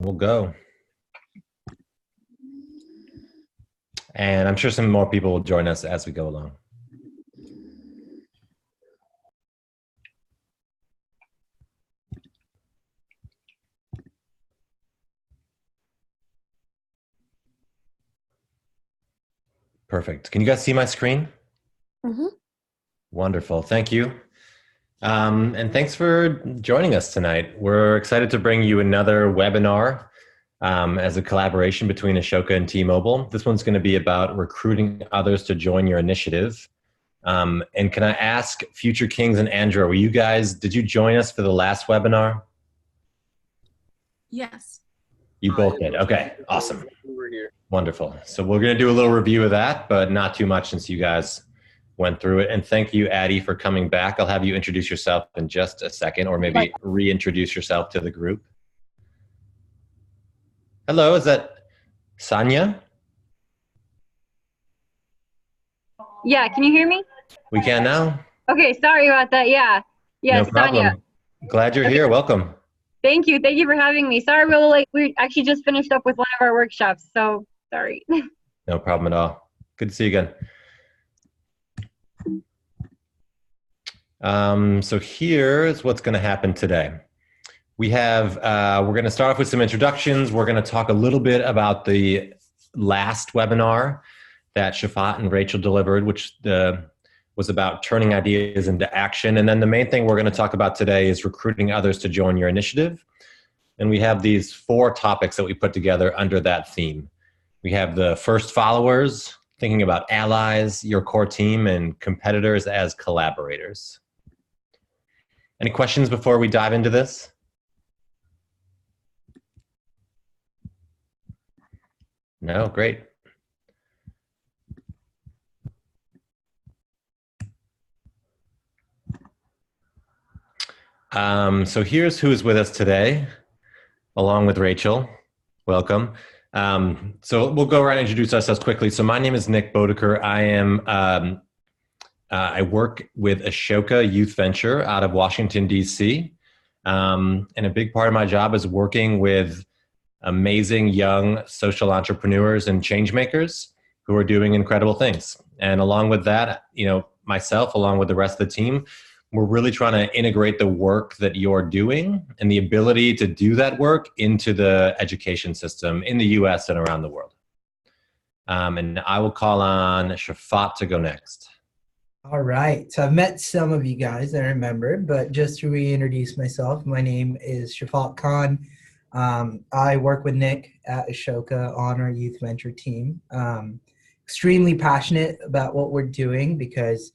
We'll go. And I'm sure some more people will join us as we go along. Perfect. Can you guys see my screen? Mm-hmm. Wonderful. Thank you. And thanks for joining us tonight. We're excited to bring you another webinar as a collaboration between Ashoka and T-Mobile. This one's going to be about recruiting others to join your initiative. And can I ask Future Kings and Andrew, did you join us for the last webinar? Yes. You both did. Okay, awesome. We're here. Wonderful. So we're going to do a little review of that, but not too much since you guys went through it. And thank you, Addie, for coming back. I'll have you introduce yourself in just a second, or maybe reintroduce yourself to the group. Hello, is that Sanya? Yeah, can you hear me? We can now. Okay, sorry about that. Yeah. No Yes, problem. Tanya. Glad you're here. Welcome. Thank you. Thank you for having me. Sorry, we're a little late. We actually just finished up with one of our workshops, so sorry. No problem at all. Good to see you again. So here's what's going to happen today. We're going to start off with some introductions. We're going to talk a little bit about the last webinar that Shafat and Rachel delivered, which was about turning ideas into action. And then the main thing we're going to talk about today is recruiting others to join your initiative. And we have these 4 topics that we put together under that theme. We have the first followers, thinking about allies, your core team, and competitors as collaborators. Any questions before we dive into this? No, great. So here's who is with us today, along with Rachel. Welcome. So we'll go around and introduce ourselves quickly. So my name is Nick Bodeker. I work with Ashoka Youth Venture out of Washington, D.C. And a big part of my job is working with amazing young social entrepreneurs and change makers who are doing incredible things. And along with that, myself, along with the rest of the team, we're really trying to integrate the work that you're doing and the ability to do that work into the education system in the US and around the world. And I will call on Shafat to go next. All right. So I've met some of you guys, I remember, but just to reintroduce myself, my name is Shafat Khan. I work with Nick at Ashoka on our Youth Venture team. Extremely passionate about what we're doing because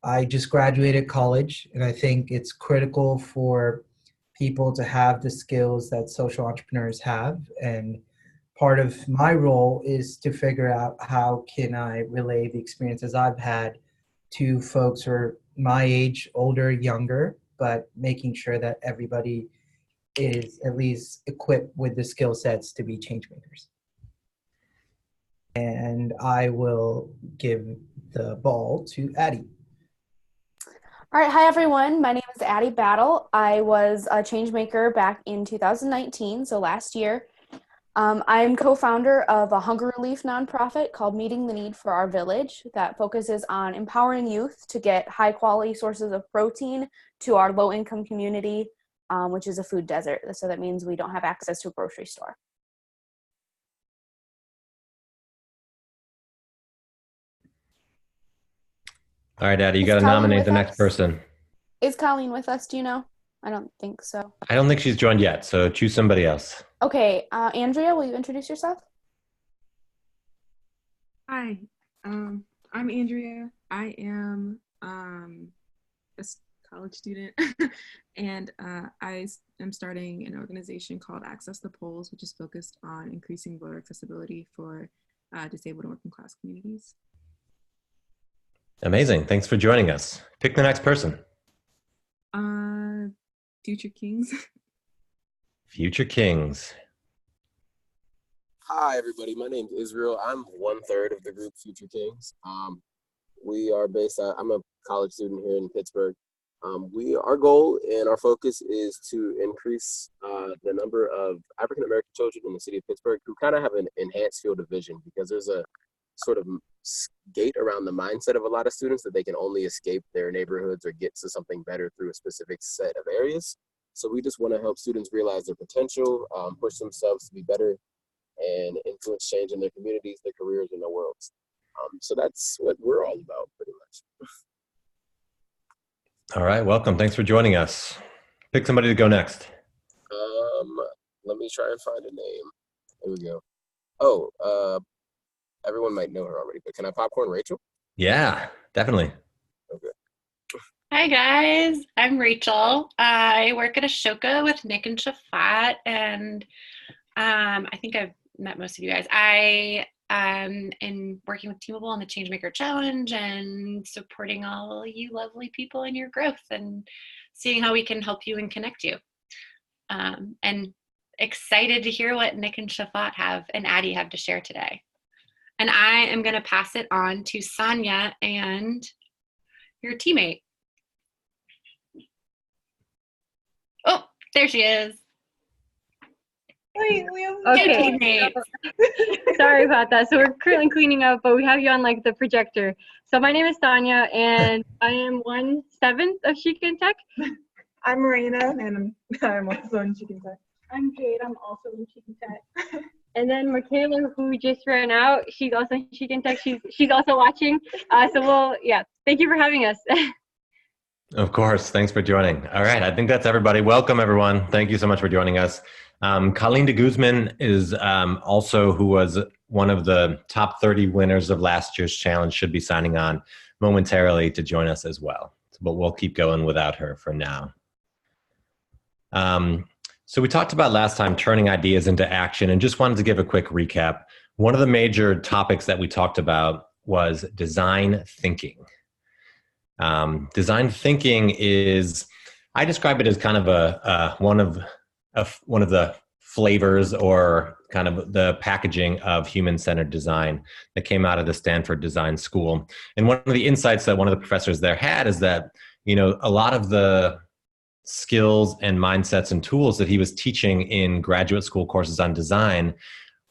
I just graduated college, and I think it's critical for people to have the skills that social entrepreneurs have. And part of my role is to figure out how can I relay the experiences I've had to folks who are my age, older, younger, but making sure that everybody is at least equipped with the skill sets to be change makers. And I will give the ball to Addie. All right, hi everyone. My name is Addie Battle. I was a change maker back in 2019, so last year. I'm co-founder of a hunger relief nonprofit called Meeting the Need for Our Village that focuses on empowering youth to get high quality sources of protein to our low income community, which is a food desert. So that means we don't have access to a grocery store. All right, Addie, you got to nominate the next person. Is Colleen with us? Do you know? I don't think so. I don't think she's joined yet, so choose somebody else. Okay, Andrea, will you introduce yourself? Hi, I'm Andrea. I am a college student, and I am starting an organization called Access the Polls, which is focused on increasing voter accessibility for disabled and working class communities. Amazing. Thanks for joining us. Pick the next person. Future Kings. Future Kings. Hi, everybody. My name is Israel. I'm 1/3 of the group Future Kings. We are based I'm a college student here in Pittsburgh. Our goal and our focus is to increase the number of African American children in the city of Pittsburgh who kind of have an enhanced field of vision, because there's a sort of gate around the mindset of a lot of students that they can only escape their neighborhoods or get to something better through a specific set of areas. So we just want to help students realize their potential, push themselves to be better, and influence change in their communities, their careers, and their worlds. So that's what we're all about, pretty much. All right, welcome. Thanks for joining us. Pick somebody to go next. Let me try and find a name. Here we go. Oh, everyone might know her already, but can I popcorn Rachel? Yeah, definitely. Okay. Hi guys, I'm Rachel. I work at Ashoka with Nick and Shafat, and I think I've met most of you guys. I am working with Teamable on the Changemaker Challenge and supporting all you lovely people in your growth and seeing how we can help you and connect you. And excited to hear what Nick and Shafat have and Addie have to share today. And I am going to pass it on to Sonia and your teammate. Oh, there she is. Okay. Sorry about that. So we're currently cleaning up, but we have you on like the projector. So my name is Tanya, and I am 1/7 of Chic and Tech. I'm Marina, and I'm also in Chic and Tech. I'm Jade. I'm also in Chic and Tech. And then Michaela, who just ran out, she's also in Chic and Tech. She's also watching. Thank you for having us. Of course. Thanks for joining. All right. I think that's everybody. Welcome, everyone. Thank you so much for joining us. Colleen de Guzman is also who was one of the top 30 winners of last year's challenge, should be signing on momentarily to join us as well. But we'll keep going without her for now. So we talked about last time turning ideas into action, and just wanted to give a quick recap. One of the major topics that we talked about was design thinking. Design thinking is, I describe it as kind of one of the flavors or kind of the packaging of human-centered design that came out of the Stanford Design School. And one of the insights that one of the professors there had is that, a lot of the skills and mindsets and tools that he was teaching in graduate school courses on design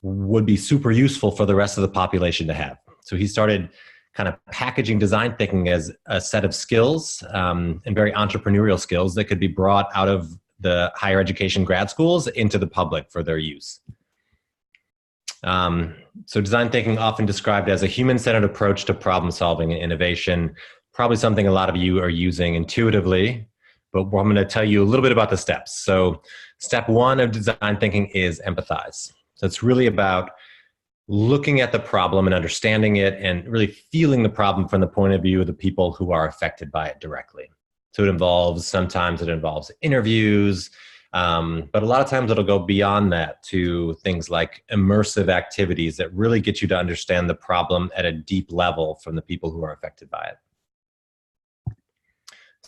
would be super useful for the rest of the population to have. So he started kind of packaging design thinking as a set of skills and very entrepreneurial skills that could be brought out of the higher education grad schools into the public for their use. So design thinking, often described as a human-centered approach to problem solving and innovation, probably something a lot of you are using intuitively, but I'm going to tell you a little bit about the steps. So step one of design thinking is empathize. So it's really about looking at the problem and understanding it and really feeling the problem from the point of view of the people who are affected by it directly. So sometimes it involves interviews, but a lot of times it'll go beyond that to things like immersive activities that really get you to understand the problem at a deep level from the people who are affected by it.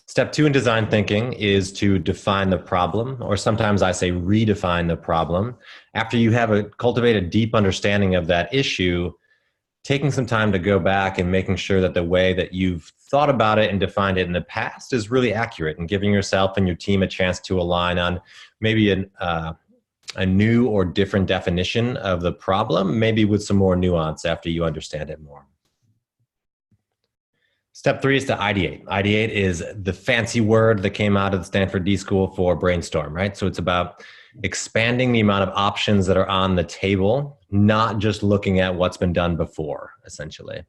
Step two in design thinking is to define the problem, or sometimes I say redefine the problem. After you have cultivate a deep understanding of that issue, taking some time to go back and making sure that the way that you've thought about it and defined it in the past is really accurate, and giving yourself and your team a chance to align on maybe a new or different definition of the problem, maybe with some more nuance after you understand it more. Step three is to ideate. Ideate is the fancy word that came out of the Stanford D School for brainstorm, right? So it's about expanding the amount of options that are on the table, not just looking at what's been done before, essentially,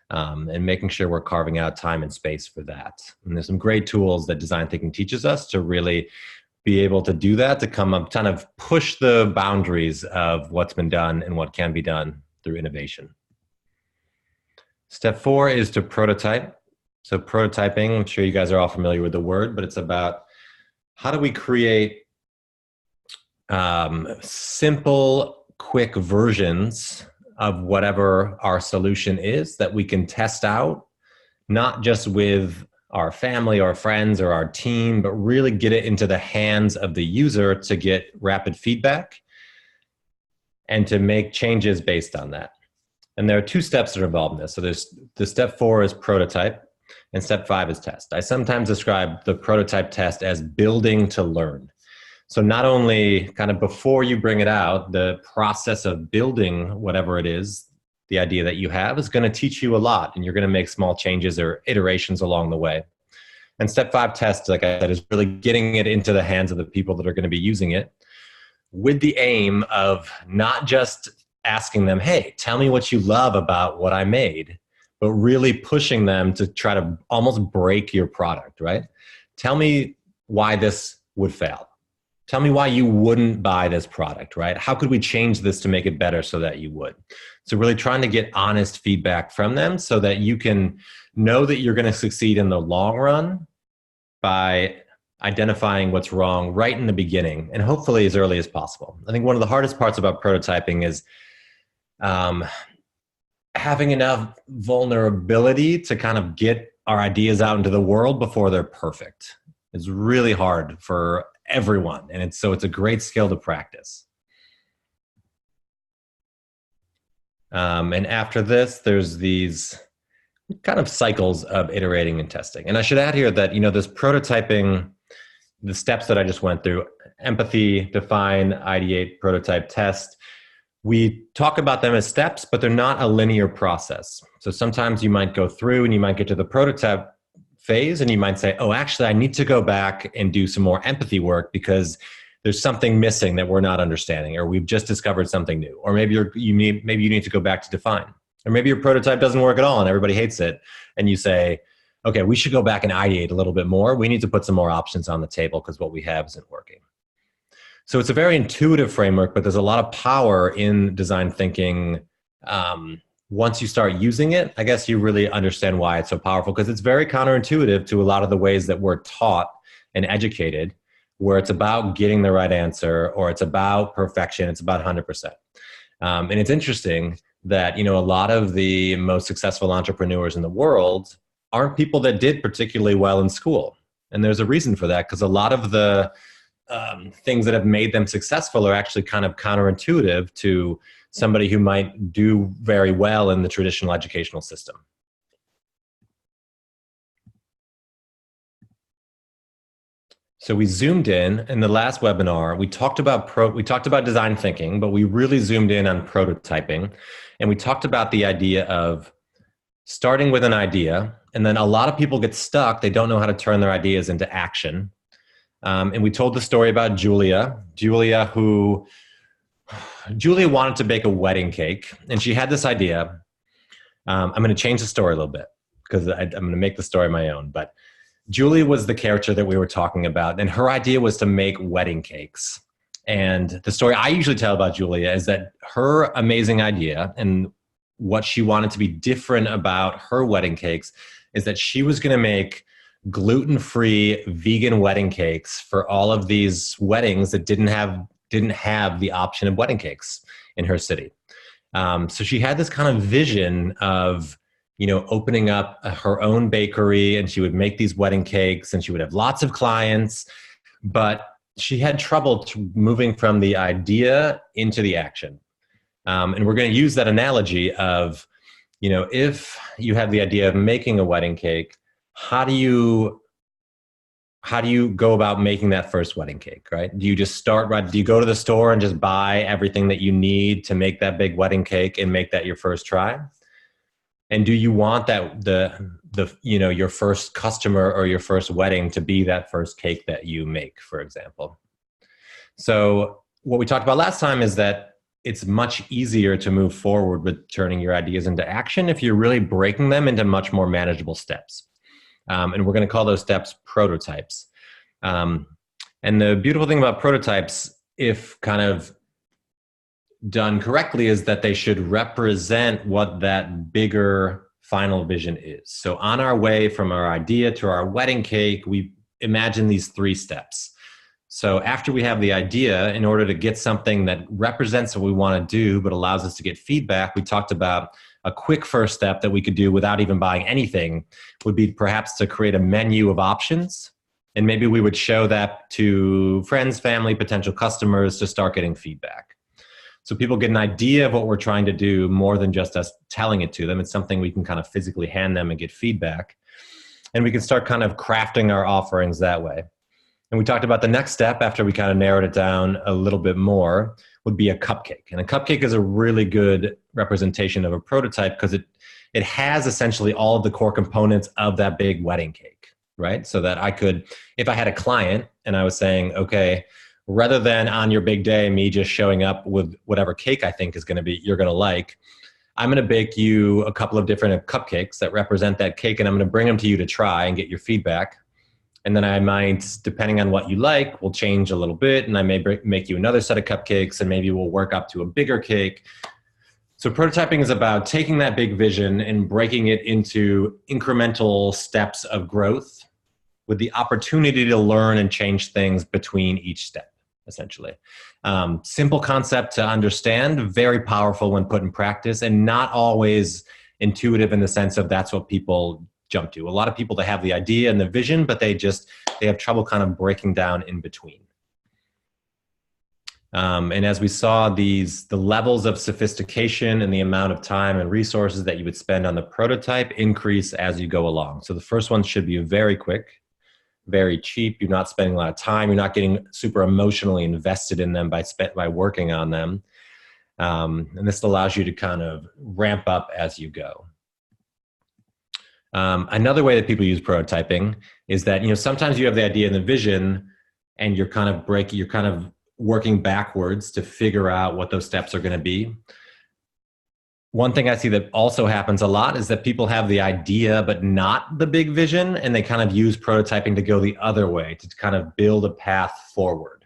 and making sure we're carving out time and space for that. And there's some great tools that design thinking teaches us to really be able to do that, to come up, kind of push the boundaries of what's been done and what can be done through innovation. Step four is to prototype. So prototyping, I'm sure you guys are all familiar with the word, but it's about how do we create simple, quick versions of whatever our solution is that we can test out, not just with our family or friends or our team, but really get it into the hands of the user to get rapid feedback and to make changes based on that. And there are two steps that are involved in this. So there's the step four is prototype. And step 5 is test. I sometimes describe the prototype test as building to learn. So not only kind of before you bring it out, the process of building whatever it is, the idea that you have is going to teach you a lot, and you're going to make small changes or iterations along the way. And step 5 test, like I said, is really getting it into the hands of the people that are going to be using it, with the aim of not just asking them, hey, tell me what you love about what I made, but really pushing them to try to almost break your product, right? Tell me why this would fail. Tell me why you wouldn't buy this product, right? How could we change this to make it better so that you would? So really trying to get honest feedback from them so that you can know that you're going to succeed in the long run by identifying what's wrong right in the beginning, and hopefully as early as possible. I think one of the hardest parts about prototyping is having enough vulnerability to kind of get our ideas out into the world before they're perfect. It's really hard for everyone, and it's a great skill to practice. And after this, there's these kind of cycles of iterating and testing. And I should add here that, this prototyping, the steps that I just went through, empathy, define, ideate, prototype, test, we talk about them as steps, but they're not a linear process. So sometimes you might go through and you might get to the prototype phase and you might say, oh, actually, I need to go back and do some more empathy work because there's something missing that we're not understanding, or we've just discovered something new. Or maybe you need to go back to define. Or maybe your prototype doesn't work at all and everybody hates it. And you say, okay, we should go back and ideate a little bit more. We need to put some more options on the table because what we have isn't working. So it's a very intuitive framework, but there's a lot of power in design thinking. Once you start using it, I guess you really understand why it's so powerful, because it's very counterintuitive to a lot of the ways that we're taught and educated, where it's about getting the right answer, or it's about perfection, it's about 100%. And it's interesting that, a lot of the most successful entrepreneurs in the world aren't people that did particularly well in school. And there's a reason for that, because a lot of the things that have made them successful are actually kind of counterintuitive to somebody who might do very well in the traditional educational system. So we zoomed in the last webinar. We talked about design thinking, but we really zoomed in on prototyping, and we talked about the idea of starting with an idea, and then a lot of people get stuck. They don't know how to turn their ideas into action. And we told the story about Julia. Julia wanted to bake a wedding cake, and she had this idea. I'm going to change the story a little bit because I'm going to make the story my own. But Julia was the character that we were talking about, and her idea was to make wedding cakes. And the story I usually tell about Julia is that her amazing idea and what she wanted to be different about her wedding cakes is that she was going to make gluten-free vegan wedding cakes for all of these weddings that didn't have the option of wedding cakes in her city. So she had this kind of vision of, opening up her own bakery, and she would make these wedding cakes and she would have lots of clients, but she had trouble moving from the idea into the action. And we're going to use that analogy of, if you have the idea of making a wedding cake, how do you go about making that first wedding cake, right? Do you just start right? Do you go to the store and just buy everything that you need to make that big wedding cake and make that your first try? And do you want that your first customer or your first wedding to be that first cake that you make, for example? So what we talked about last time is that it's much easier to move forward with turning your ideas into action if you're really breaking them into much more manageable steps. And we're going to call those steps prototypes. And the beautiful thing about prototypes, if kind of done correctly, is that they should represent what that bigger final vision is. So on our way from our idea to our wedding cake, we imagine these 3 steps. So after we have the idea, in order to get something that represents what we want to do but allows us to get feedback, we talked about a quick first step that we could do without even buying anything would be perhaps to create a menu of options. And maybe we would show that to friends, family, potential customers to start getting feedback. So people get an idea of what we're trying to do more than just us telling it to them. It's something we can kind of physically hand them and get feedback. And we can start kind of crafting our offerings that way. And we talked about the next step after we kind of narrowed it down a little bit more would be a cupcake. And a cupcake is a really good representation of a prototype because it has essentially all of the core components of that big wedding cake, right? So that I could, if I had a client and I was saying, okay, rather than on your big day, me just showing up with whatever cake I think is going to be, you're going to like, I'm going to bake you a couple of different cupcakes that represent that cake, and I'm going to bring them to you to try and get your feedback. And then I might, depending on what you like, we'll change a little bit, and I may make you another set of cupcakes, and maybe we'll work up to a bigger cake. So prototyping is about taking that big vision and breaking it into incremental steps of growth with the opportunity to learn and change things between each step, essentially. Simple concept to understand, very powerful when put in practice, and not always intuitive in the sense of that's what people jump to. A lot of people, they have the idea and the vision, but they have trouble kind of breaking down in between. And as we saw, the levels of sophistication and the amount of time and resources that you would spend on the prototype increase as you go along. So the first one should be very quick, very cheap. You're not spending a lot of time. You're not getting super emotionally invested in them by working on them. And this allows you to kind of ramp up as you go. Another way that people use prototyping is that, sometimes you have the idea and the vision and you're kind of working backwards to figure out what those steps are going to be. One thing I see that also happens a lot is that people have the idea, but not the big vision, and they kind of use prototyping to go the other way, to kind of build a path forward.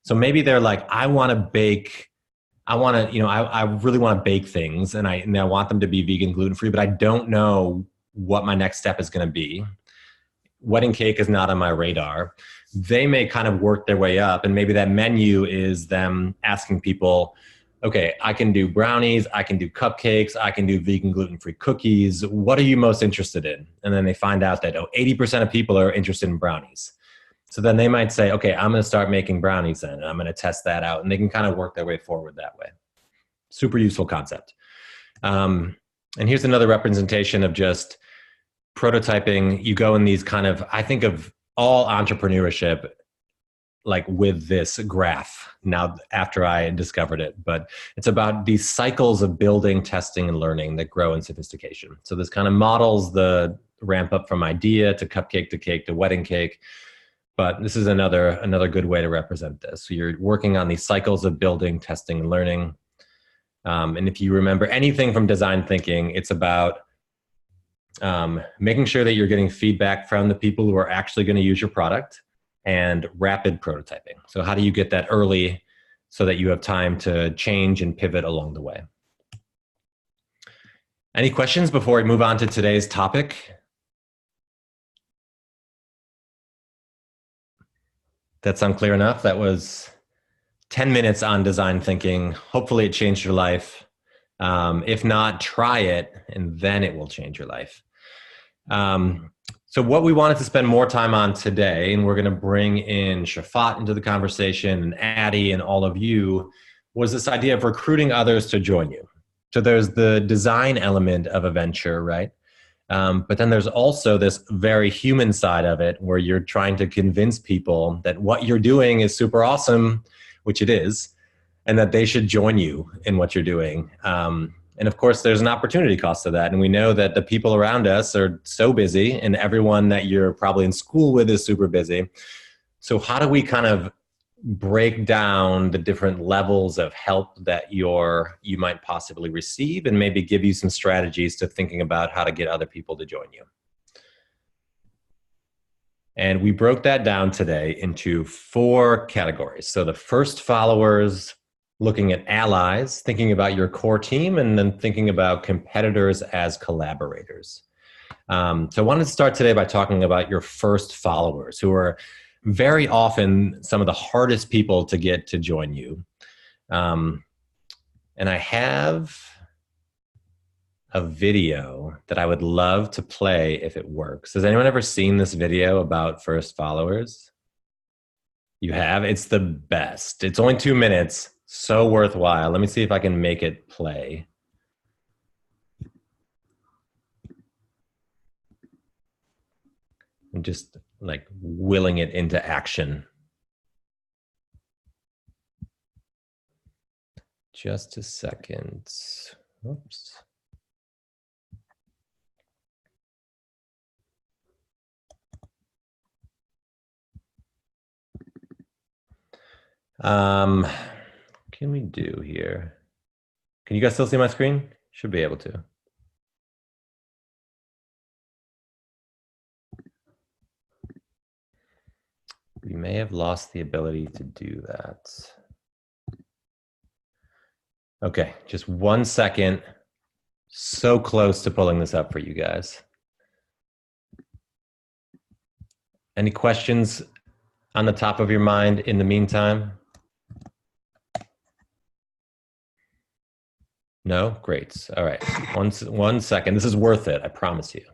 So maybe they're like, I really want to bake things, and I want them to be vegan, gluten-free, but I don't know what my next step is going to be. Wedding cake is not on my radar. They may kind of work their way up, and maybe that menu is them asking people, okay, I can do brownies, I can do cupcakes, I can do vegan gluten-free cookies. What are you most interested in? And then they find out that 80% of people are interested in brownies. So then they might say, okay, I'm going to start making brownies then, and I'm going to test that out. And they can kind of work their way forward that way. Super useful concept. And here's another representation of just prototyping. You go in these kind of, I think of all entrepreneurship like with this graph now after I discovered it, but it's about these cycles of building, testing, and learning that grow in sophistication. So this kind of models the ramp up from idea to cupcake to cake to wedding cake. But this is another good way to represent this. So you're working on these cycles of building, testing, and learning. And if you remember anything from design thinking, it's about making sure that you're getting feedback from the people who are actually going to use your product, and rapid prototyping. So how do you get that early so that you have time to change and pivot along the way? Any questions before we move on to today's topic? That sound clear enough? That was 10 minutes on design thinking. Hopefully it changed your life. If not, try it, and then it will change your life. So what we wanted to spend more time on today, and we're going to bring in Shafat into the conversation, and Addie and all of you, was this idea of recruiting others to join you. So there's the design element of a venture, right? But then there's also this very human side of it where you're trying to convince people that what you're doing is super awesome, which it is, and that they should join you in what you're doing. And of course, there's an opportunity cost to that. And we know that the people around us are so busy, and everyone that you're probably in school with is super busy. So how do we kind of break down the different levels of help that you might possibly receive, and maybe give you some strategies to thinking about how to get other people to join you? And we broke that down today into 4 categories. So the first, followers, looking at allies, thinking about your core team, and then thinking about competitors as collaborators. So I wanted to start today by talking about your first followers, who are very often some of the hardest people to get to join you. And I have a video that I would love to play if it works. Has anyone ever seen this video about first followers? You have? It's the best. It's only 2 minutes. So worthwhile. Let me see if I can make it play. I'm just like willing it into action. Just a second. Oops. Can we do here? Can you guys still see my screen? Should be able to. We may have lost the ability to do that. Okay, just 1 second. So close to pulling this up for you guys. Any questions on the top of your mind in the meantime? No? Great. All right. One second. This is worth it, I promise you.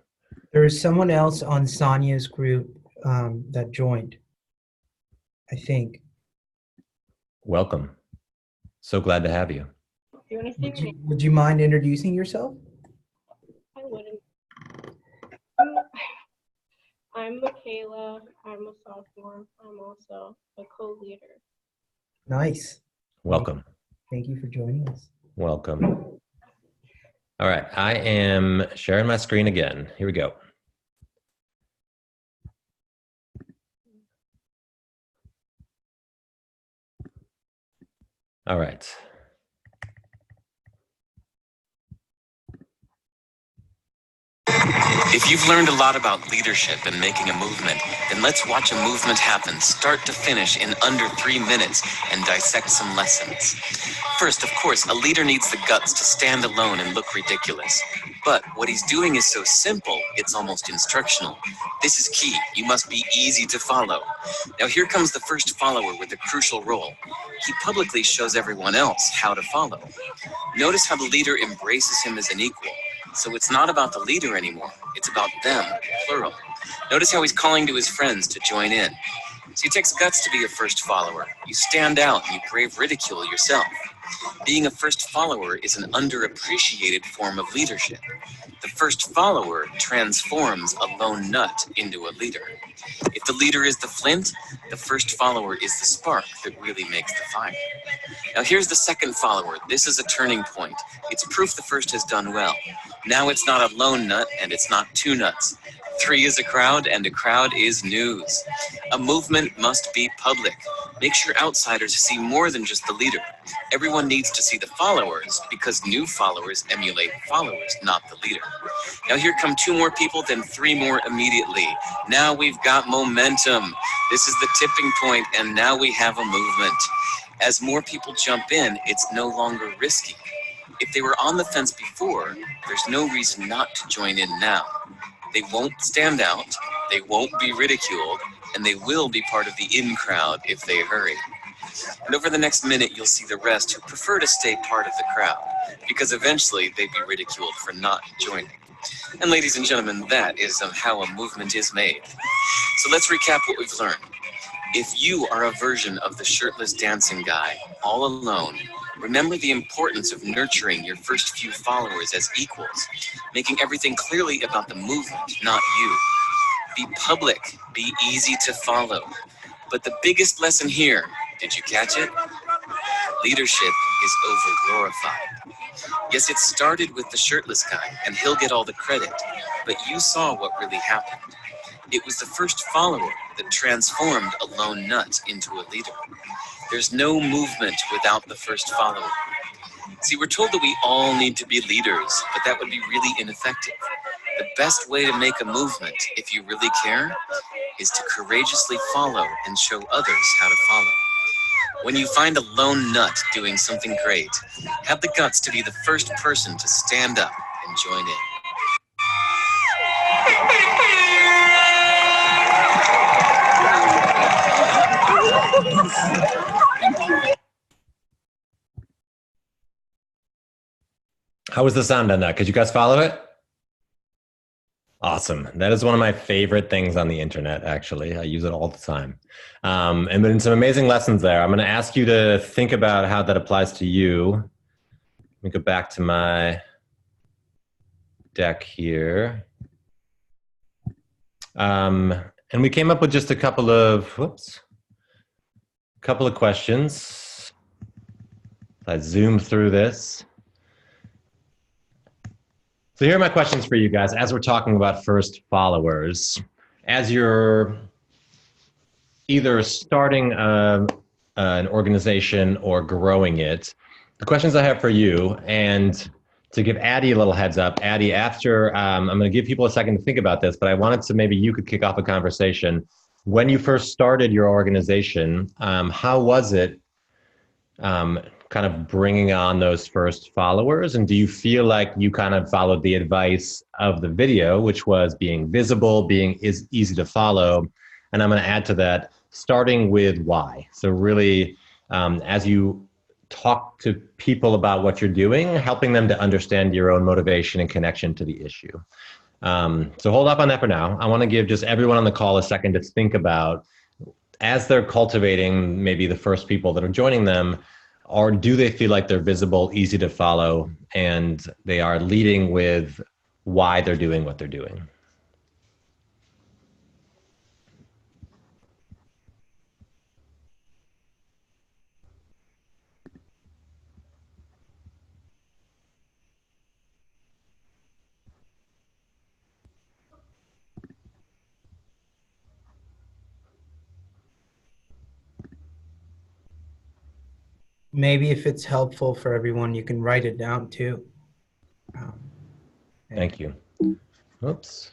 There is someone else on Sonia's group that joined, I think. Welcome. So glad to have you. You want to say your name? Would you mind introducing yourself? I wouldn't. I'm Michaela. I'm a sophomore. I'm also a co-leader. Nice. Welcome. Thank you for joining us. Welcome. All right. I am sharing my screen again. Here we go. All right. If you've learned a lot about leadership and making a movement, then let's watch a movement happen start to finish in under 3 minutes and dissect some lessons. First, of course, a leader needs the guts to stand alone and look ridiculous. But what he's doing is so simple, it's almost instructional. This is key. You must be easy to follow. Now here comes the first follower with a crucial role. He publicly shows everyone else how to follow. Notice how the leader embraces him as an equal. So it's not about the leader anymore. It's about them, plural. Notice how he's calling to his friends to join in. So it takes guts to be a first follower. You stand out and you brave ridicule yourself. Being a first follower is an underappreciated form of leadership. The first follower transforms a lone nut into a leader. If the leader is the flint, the first follower is the spark that really makes the fire. Now here's the second follower. This is a turning point. It's proof the first has done well. Now it's not a lone nut and it's not two nuts. 3 is a crowd and a crowd is news. A movement must be public. Make sure outsiders see more than just the leader. Everyone needs to see the followers because new followers emulate followers, not the leader. Now here come 2 more people, then 3 more immediately. Now we've got momentum. This is the tipping point and now we have a movement. As more people jump in, it's no longer risky. If they were on the fence before, there's no reason not to join in now. They won't stand out, they won't be ridiculed, and they will be part of the in crowd if they hurry. And over the next minute, you'll see the rest who prefer to stay part of the crowd, because eventually they'd be ridiculed for not joining. And ladies and gentlemen, that is how a movement is made. So let's recap what we've learned. If you are a version of the shirtless dancing guy, all alone, remember the importance of nurturing your first few followers as equals, making everything clearly about the movement, not you. Be public, be easy to follow. But the biggest lesson here, did you catch it? Leadership is over-glorified. Yes, it started with the shirtless guy, and he'll get all the credit, but you saw what really happened. It was the first follower that transformed a lone nut into a leader. There's no movement without the first follower. See, we're told that we all need to be leaders, but that would be really ineffective. The best way to make a movement, if you really care, is to courageously follow and show others how to follow. When you find a lone nut doing something great, have the guts to be the first person to stand up and join in. How was the sound on that? Could you guys follow it? Awesome. That is one of my favorite things on the internet, actually. I use it all the time. And been some amazing lessons there. I'm going to ask you to think about how that applies to you. Let me go back to my deck here. And we came up with just a couple of questions. I zoomed through this. So here are my questions for you guys as we're talking about first followers. As you're either starting an organization or growing it, the questions I have for you, and to give Addie a little heads up, Addie, after, I'm going to give people a second to think about this, but I wanted to maybe you could kick off a conversation. When you first started your organization, how was it kind of bringing on those first followers? And do you feel like you kind of followed the advice of the video, which was being visible, being easy to follow? And I'm going to add to that, starting with why. So really, as you talk to people about what you're doing, helping them to understand your own motivation and connection to the issue. So hold up on that for now. I want to give just everyone on the call a second to think about, as they're cultivating maybe the first people that are joining them, or do they feel like they're visible, easy to follow, and they are leading with why they're doing what they're doing? Maybe if it's helpful for everyone, you can write it down too. Thank you. Oops.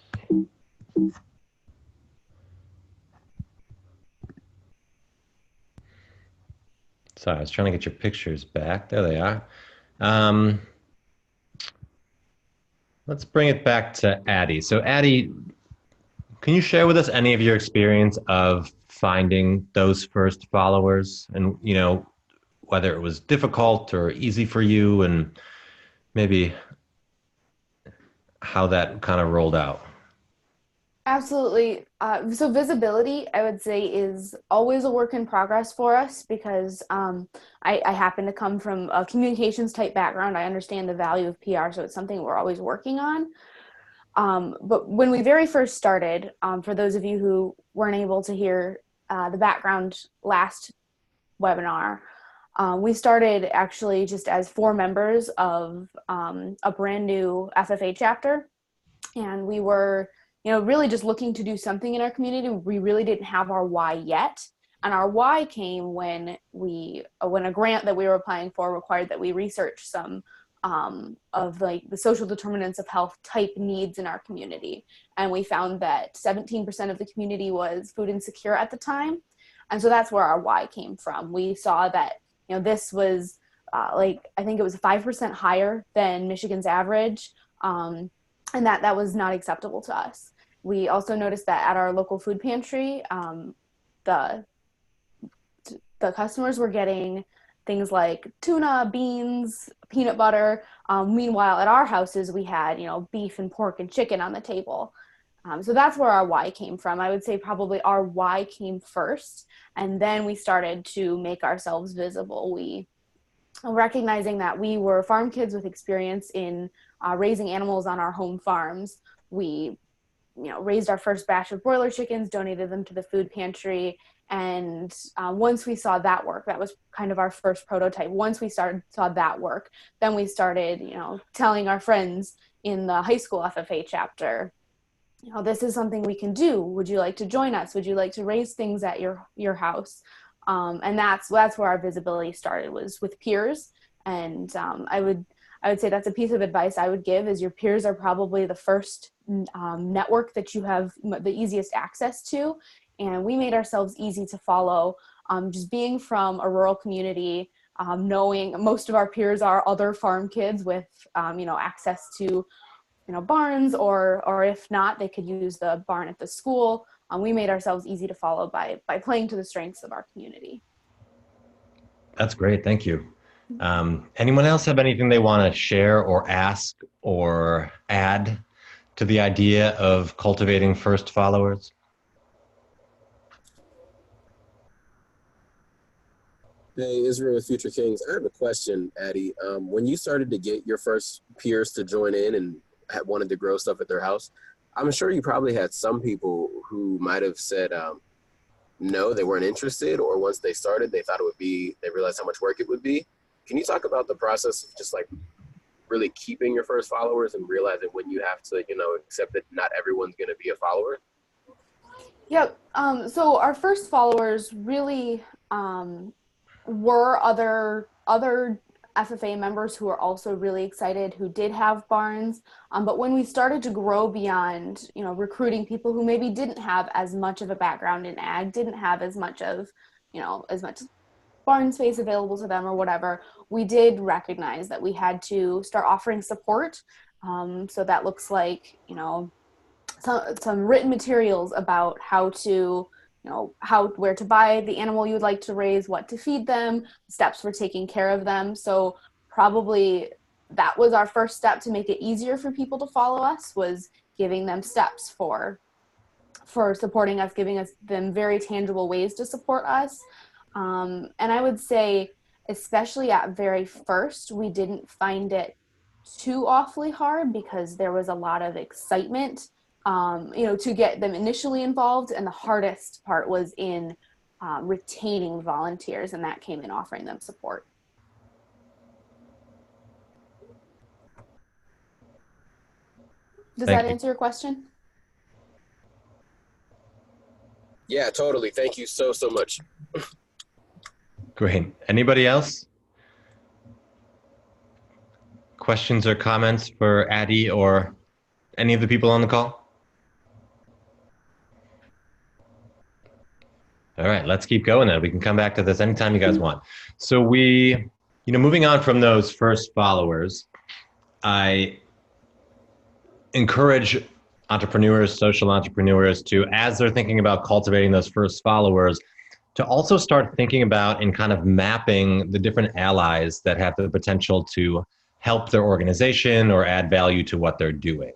Sorry, I was trying to get your pictures back. There they are. Let's bring it back to Addie. So Addie, can you share with us any of your experience of finding those first followers, and whether it was difficult or easy for you, and maybe how that kind of rolled out? Absolutely. So visibility, I would say, is always a work in progress for us because I happen to come from a communications type background. I understand the value of PR, so it's something we're always working on. But when we very first started, for those of you who weren't able to hear the background last webinar, we started actually just as 4 members of a brand new FFA chapter. And we were, really just looking to do something in our community. We really didn't have our why yet. And our why came when a grant that we were applying for required that we research some of the social determinants of health type needs in our community. And we found that 17% of the community was food insecure at the time. And so that's where our why came from. We saw that this was I think it was 5% higher than Michigan's average, and that was not acceptable to us. We also noticed that at our local food pantry, the customers were getting things like tuna, beans, peanut butter. Meanwhile, at our houses, we had beef and pork and chicken on the table. So that's where our why came from. I would say probably our why came first, and then we started to make ourselves visible. We recognizing that we were farm kids with experience in raising animals on our home farms. We raised our first batch of broiler chickens, donated them to the food pantry, and once we saw that work, that was kind of our first prototype. Once we saw that work, then we started telling our friends in the high school FFA chapter, this is something we can do. Would you like to join us? Would you like to raise things at your house? And that's where our visibility started, was with peers. And I would say that's a piece of advice I would give, is your peers are probably the first network that you have the easiest access to. And we made ourselves easy to follow. Just being from a rural community, knowing most of our peers are other farm kids with access to barns, or if not, they could use the barn at the school. We made ourselves easy to follow by playing to the strengths of our community. That's great. Thank you. Anyone else have anything they want to share or ask or add to the idea of cultivating first followers? Hey, Israel with Future Kings. I have a question, Addie. When you started to get your first peers to join in and had wanted to grow stuff at their house, I'm sure you probably had some people who might have said no, they weren't interested, or once they started, they thought it would be, they realized how much work it would be. Can you talk about the process of just like really keeping your first followers and realizing when you have to, accept that not everyone's going to be a follower? Yep. So our first followers really were other FFA members who were also really excited, who did have barns. But when we started to grow beyond, recruiting people who maybe didn't have as much of a background in ag, didn't have as much of, as much barn space available to them or whatever, we did recognize that we had to start offering support. So that looks like, some written materials about how to, where to buy the animal you would like to raise, what to feed them, steps for taking care of them. So probably that was our first step to make it easier for people to follow us, was giving them steps for supporting us, giving us them very tangible ways to support us. And I would say, especially at very first, we didn't find it too awfully hard because there was a lot of excitement to get them initially involved, and the hardest part was in retaining volunteers, and that came in offering them support. Does that answer your question? Yeah, totally. Thank you so much. Great. Anybody else? Questions or comments for Addie or any of the people on the call? All right, let's keep going then. We can come back to this anytime you guys want. So moving on from those first followers, I encourage entrepreneurs, social entrepreneurs to, as they're thinking about cultivating those first followers, to also start thinking about and kind of mapping the different allies that have the potential to help their organization or add value to what they're doing.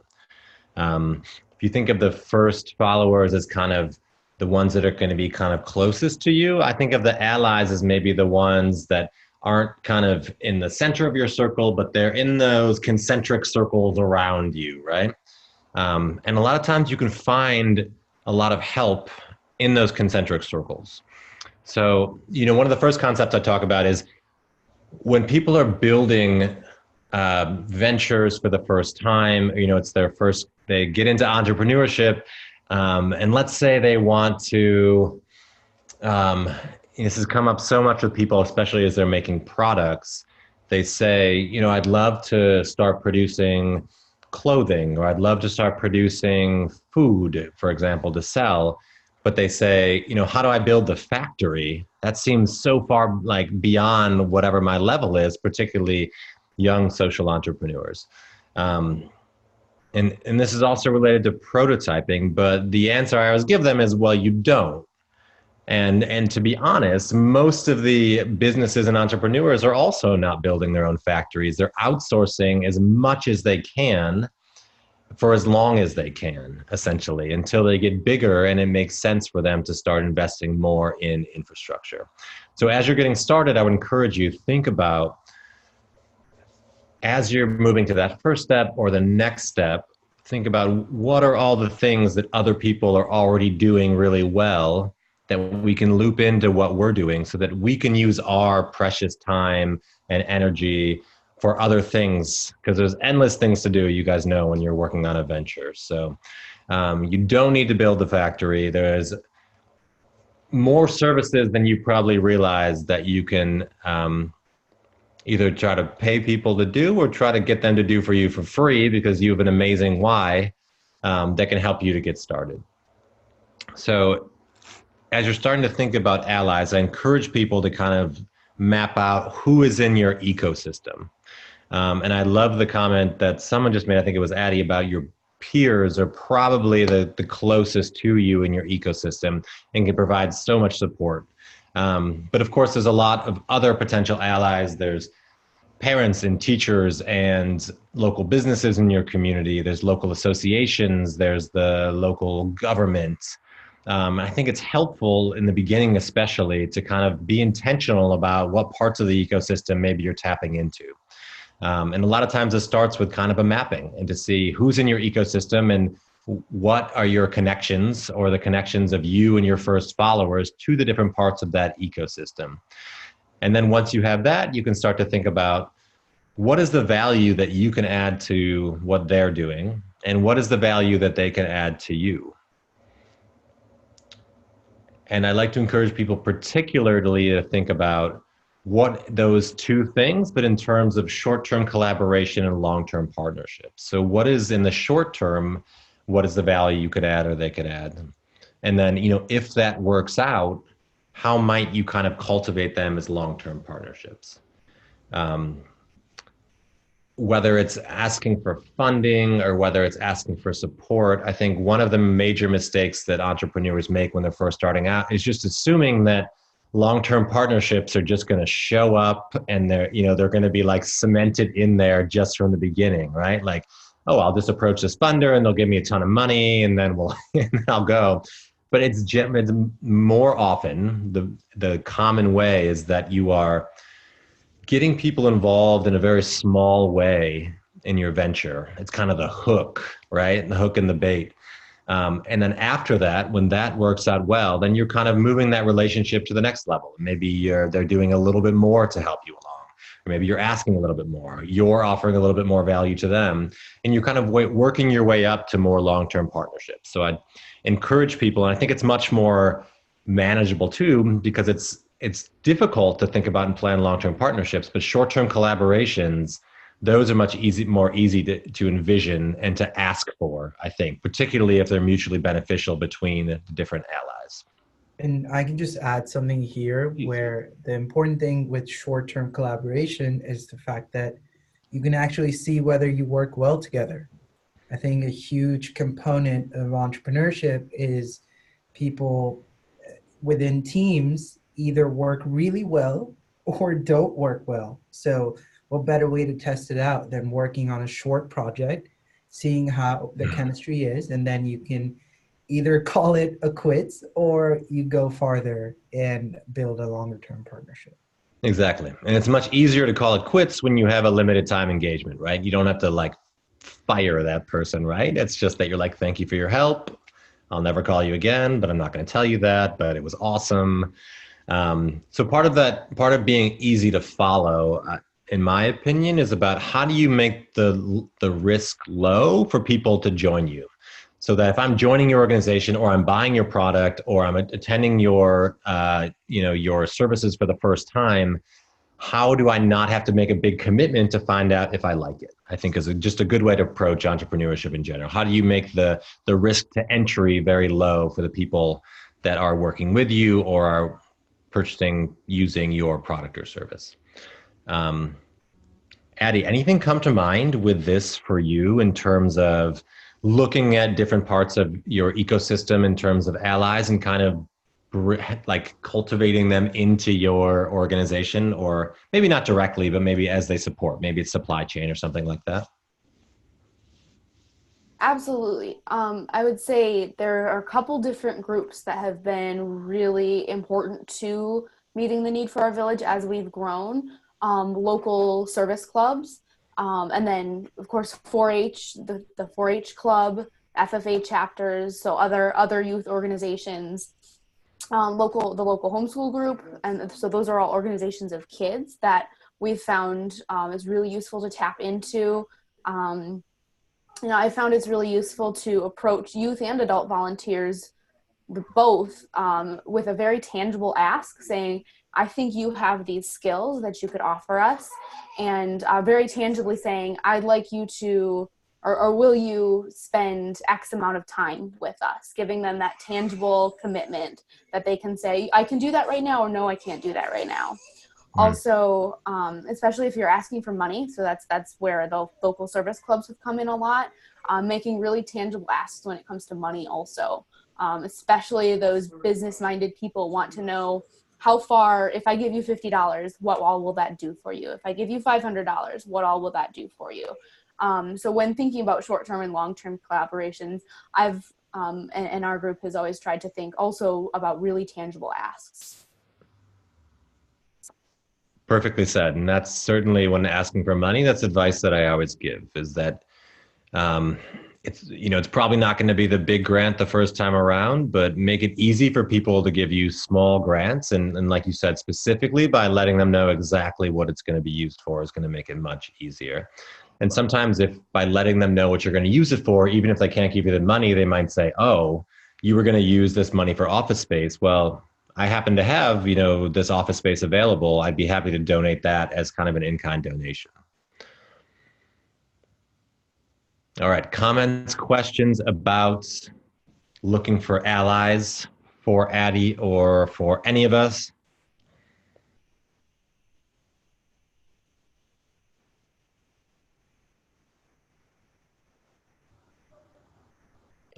If you think of the first followers as kind of the ones that are going to be kind of closest to you, I think of the allies as maybe the ones that aren't kind of in the center of your circle, but they're in those concentric circles around you, right? And a lot of times you can find a lot of help in those concentric circles. So, one of the first concepts I talk about is when people are building ventures for the first time, it's their first, they get into entrepreneurship, and let's say they want to, this has come up so much with people, especially as they're making products. They say, I'd love to start producing clothing, or I'd love to start producing food, for example, to sell. But they say, how do I build the factory? That seems so far beyond whatever my level is, particularly young social entrepreneurs. And this is also related to prototyping, but the answer I always give them is, well, you don't. And to be honest, most of the businesses and entrepreneurs are also not building their own factories. They're outsourcing as much as they can for as long as they can, essentially, until they get bigger and it makes sense for them to start investing more in infrastructure. So as you're getting started, I would encourage you to think about, as you're moving to that first step or the next step, think about what are all the things that other people are already doing really well that we can loop into what we're doing so that we can use our precious time and energy for other things, because there's endless things to do, you guys know, when you're working on a venture. So you don't need to build the factory. There's more services than you probably realize that you can either try to pay people to do or try to get them to do for you for free because you have an amazing why that can help you to get started. So as you're starting to think about allies, I encourage people to kind of map out who is in your ecosystem. And I love the comment that someone just made, I think it was Addie, about your peers are probably the closest to you in your ecosystem and can provide so much support. But of course, there's a lot of other potential allies. There's parents and teachers and local businesses in your community. There's local associations. There's the local government. I think it's helpful in the beginning, especially, to kind of be intentional about what parts of the ecosystem maybe you're tapping into. And a lot of times it starts with kind of a mapping and to see who's in your ecosystem and what are your connections or the connections of you and your first followers to the different parts of that ecosystem. And then once you have that, you can start to think about what is the value that you can add to what they're doing and what is the value that they can add to you. And I like to encourage people particularly to think about what those two things, but in terms of short-term collaboration and long-term partnerships. So what is in the short term, what is the value you could add or they could add? And then, if that works out, how might you kind of cultivate them as long-term partnerships? Whether it's asking for funding or whether it's asking for support, I think one of the major mistakes that entrepreneurs make when they're first starting out is just assuming that long-term partnerships are just going to show up and they're going to be like cemented in there just from the beginning, right? Like, oh, I'll just approach this funder and they'll give me a ton of money and then I'll go. But it's more often the common way is that you are getting people involved in a very small way in your venture. It's kind of the hook, right? The hook and the bait. And then after that, when that works out well, then you're kind of moving that relationship to the next level. Maybe they're doing a little bit more to help you along. Or maybe you're asking a little bit more. You're offering a little bit more value to them. And you're kind of working your way up to more long-term partnerships. So I'd encourage people, and I think it's much more manageable too, because it's difficult to think about and plan long-term partnerships, but short-term collaborations, those are more easy to envision and to ask for, I think, particularly if they're mutually beneficial between the different allies. And I can just add something here where the important thing with short-term collaboration is the fact that you can actually see whether you work well together. I think a huge component of entrepreneurship is people within teams either work really well or don't work well. So what better way to test it out than working on a short project, seeing how the chemistry is, and then you can either call it a quits or you go farther and build a longer term partnership. Exactly. And it's much easier to call it quits when you have a limited time engagement, right? You don't have to fire that person, right? It's just that you're like, thank you for your help. I'll never call you again, but I'm not going to tell you that, but it was awesome. So part of being easy to follow, in my opinion, is about how do you make the risk low for people to join you? So that if I'm joining your organization or I'm buying your product or I'm attending your services for the first time, how do I not have to make a big commitment to find out if I like it? I think is just a good way to approach entrepreneurship in general. How do you make the risk to entry very low for the people that are working with you or are purchasing using your product or service? Addie, anything come to mind with this for you in terms of looking at different parts of your ecosystem in terms of allies and kind of cultivating them into your organization, or maybe not directly, but maybe as they support, maybe it's supply chain or something like that? Absolutely. I would say there are a couple different groups that have been really important to meeting the need for our village as we've grown. Local service clubs, and then of course 4-H, the 4-H club, FFA chapters, so other youth organizations, the local homeschool group, and so those are all organizations of kids that we've found is really useful to tap into. I found it's really useful to approach youth and adult volunteers both with a very tangible ask, saying, I think you have these skills that you could offer us, and very tangibly saying, I'd like you to, or will you spend X amount of time with us, giving them that tangible commitment that they can say, I can do that right now, or no, I can't do that right now. Also, especially if you're asking for money, so that's where the local service clubs have come in a lot, making really tangible asks when it comes to money also. Especially those business-minded people want to know how far, if I give you $50, what all will that do for you? If I give you $500, what all will that do for you? So when thinking about short-term and long-term collaborations, I've, and our group has always tried to think also about really tangible asks. Perfectly said. And that's certainly when asking for money, that's advice that I always give, is that it's probably not going to be the big grant the first time around, but make it easy for people to give you small grants. And like you said, specifically by letting them know exactly what it's going to be used for is going to make it much easier. And sometimes if by letting them know what you're going to use it for, even if they can't give you the money, they might say, oh, you were going to use this money for office space. Well, I happen to have, this office space available. I'd be happy to donate that as kind of an in-kind donation. All right, comments, questions about looking for allies for Addie or for any of us?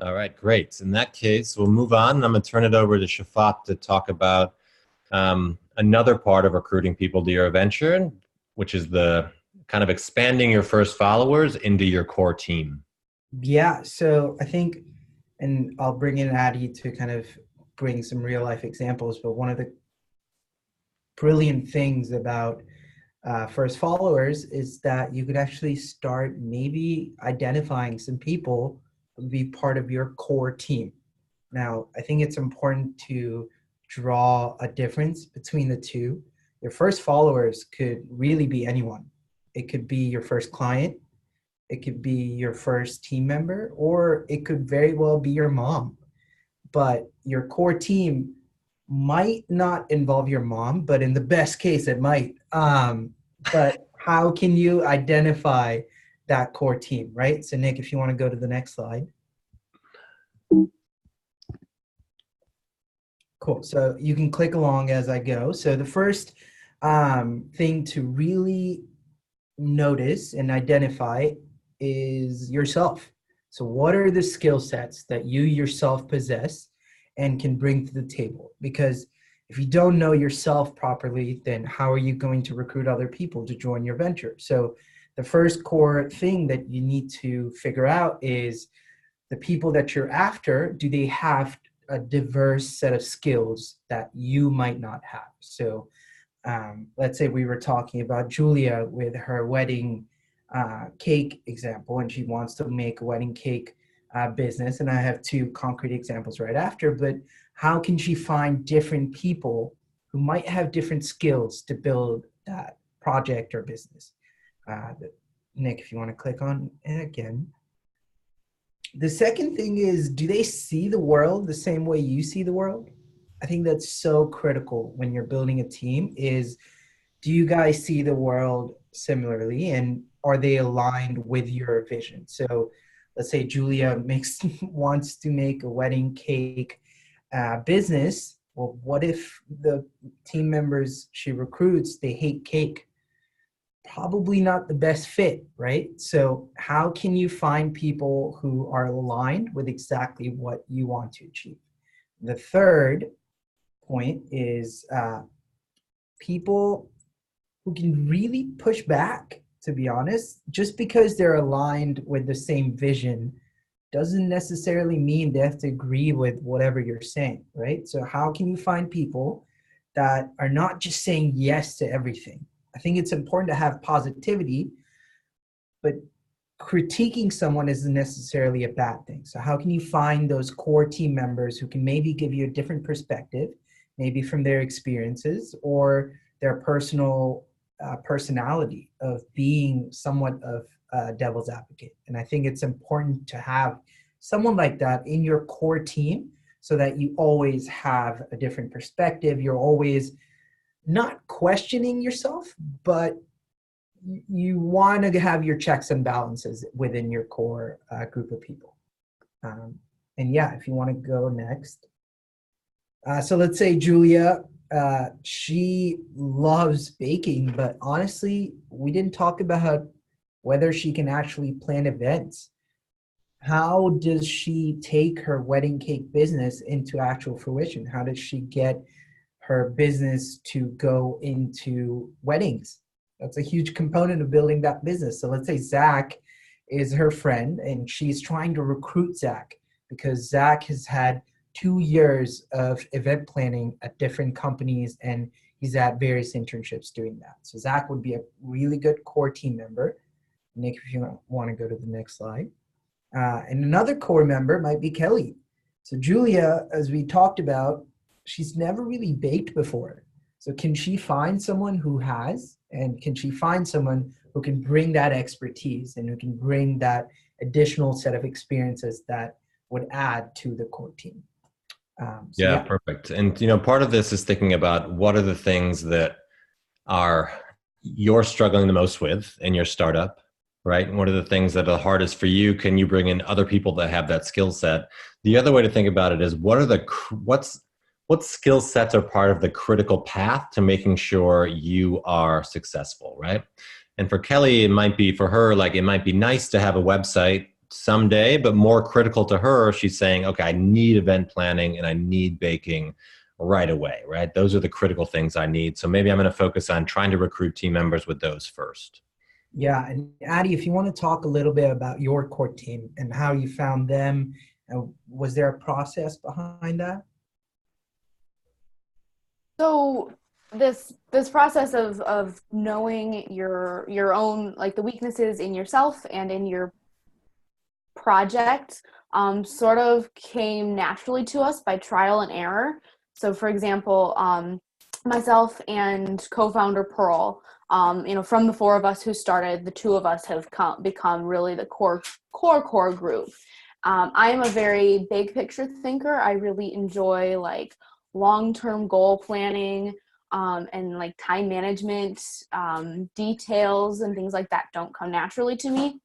All right, great. In that case, we'll move on. I'm going to turn it over to Shafat to talk about another part of recruiting people to your venture, which is the kind of expanding your first followers into your core team. Yeah, so I think, and I'll bring in Addie to kind of bring some real life examples, but one of the brilliant things about first followers is that you could actually start maybe identifying some people who would be part of your core team. Now, I think it's important to draw a difference between the two. Your first followers could really be anyone. It could be your first client, it could be your first team member, or it could very well be your mom. But your core team might not involve your mom, but in the best case, it might. But how can you identify that core team, right? So Nick, if you want to go to the next slide. Cool. So you can click along as I go. So the first thing to really notice and identify is yourself. So what are the skill sets that you yourself possess and can bring to the table? Because if you don't know yourself properly, then how are you going to recruit other people to join your venture? So the first core thing that you need to figure out is the people that you're after, do they have a diverse set of skills that you might not have? So let's say we were talking about Julia with her wedding cake example, and she wants to make a wedding cake business. And I have two concrete examples right after, but how can she find different people who might have different skills to build that project or business? Nick, if you want to click on it again. The second thing is, do they see the world the same way you see the world? I think that's so critical when you're building a team is, do you guys see the world similarly, and are they aligned with your vision? So let's say Julia wants to make a wedding cake business. Well, what if the team members she recruits, they hate cake? Probably not the best fit, right? So how can you find people who are aligned with exactly what you want to achieve? The third point is people who can really push back, to be honest. Just because they're aligned with the same vision doesn't necessarily mean they have to agree with whatever you're saying, right? So how can you find people that are not just saying yes to everything? I think it's important to have positivity, but critiquing someone isn't necessarily a bad thing. So how can you find those core team members who can maybe give you a different perspective, maybe from their experiences or their personal personality of being somewhat of a devil's advocate? And I think it's important to have someone like that in your core team so that you always have a different perspective. You're always not questioning yourself, but you want to have your checks and balances within your core group of people. And yeah, if you want to go next. So let's say Julia, she loves baking, but honestly, we didn't talk about whether she can actually plan events. How does she take her wedding cake business into actual fruition? How does she get her business to go into weddings. That's a huge component of building that business. So let's say Zach is her friend and she's trying to recruit Zach because Zach has had 2 years of event planning at different companies and he's at various internships doing that. So Zach would be a really good core team member. Nick, if you want to go to the next slide. And another core member might be Kelly. So Julia, as we talked about, she's never really baked before. So can she find someone who has, and can she find someone who can bring that expertise and who can bring that additional set of experiences that would add to the core team? Yeah, perfect. And, you know, part of this is thinking about what are the things that you're struggling the most with in your startup, right? And what are the things that are the hardest for you? Can you bring in other people that have that skill set? The other way to think about it is what skill sets are part of the critical path to making sure you are successful, right? And for Kelly, it might be nice to have a website someday, but more critical to her, she's saying, okay, I need event planning and I need baking right away, right? Those are the critical things I need. So maybe I'm going to focus on trying to recruit team members with those first. Yeah, and Addie, if you want to talk a little bit about your core team and how you found them, was there a process behind that? So this process of knowing your own, like the weaknesses in yourself and in your project sort of came naturally to us by trial and error. So for example, myself and co-founder Pearl, from the 4 of us who started, the 2 of us have become really the core group. I am a very big picture thinker. I really enjoy like long-term goal planning and like time management, details and things like that don't come naturally to me.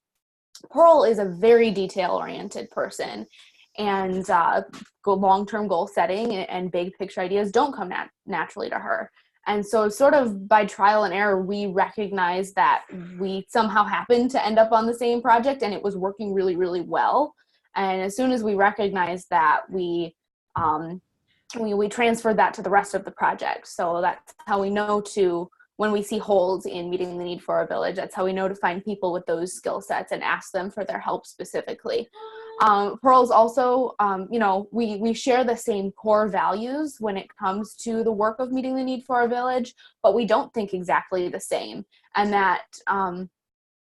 Pearl is a very detail-oriented person, and long-term goal setting and big picture ideas don't come naturally to her. And so sort of by trial and error, we recognized that we somehow happened to end up on the same project and it was working really, really well. And as soon as we recognized that, we transferred that to the rest of the project. So that's how we know when we see holes in meeting the need for our village, that's how we know to find people with those skill sets and ask them for their help specifically. Pearl's also, we share the same core values when it comes to the work of meeting the need for our village, but we don't think exactly the same. And that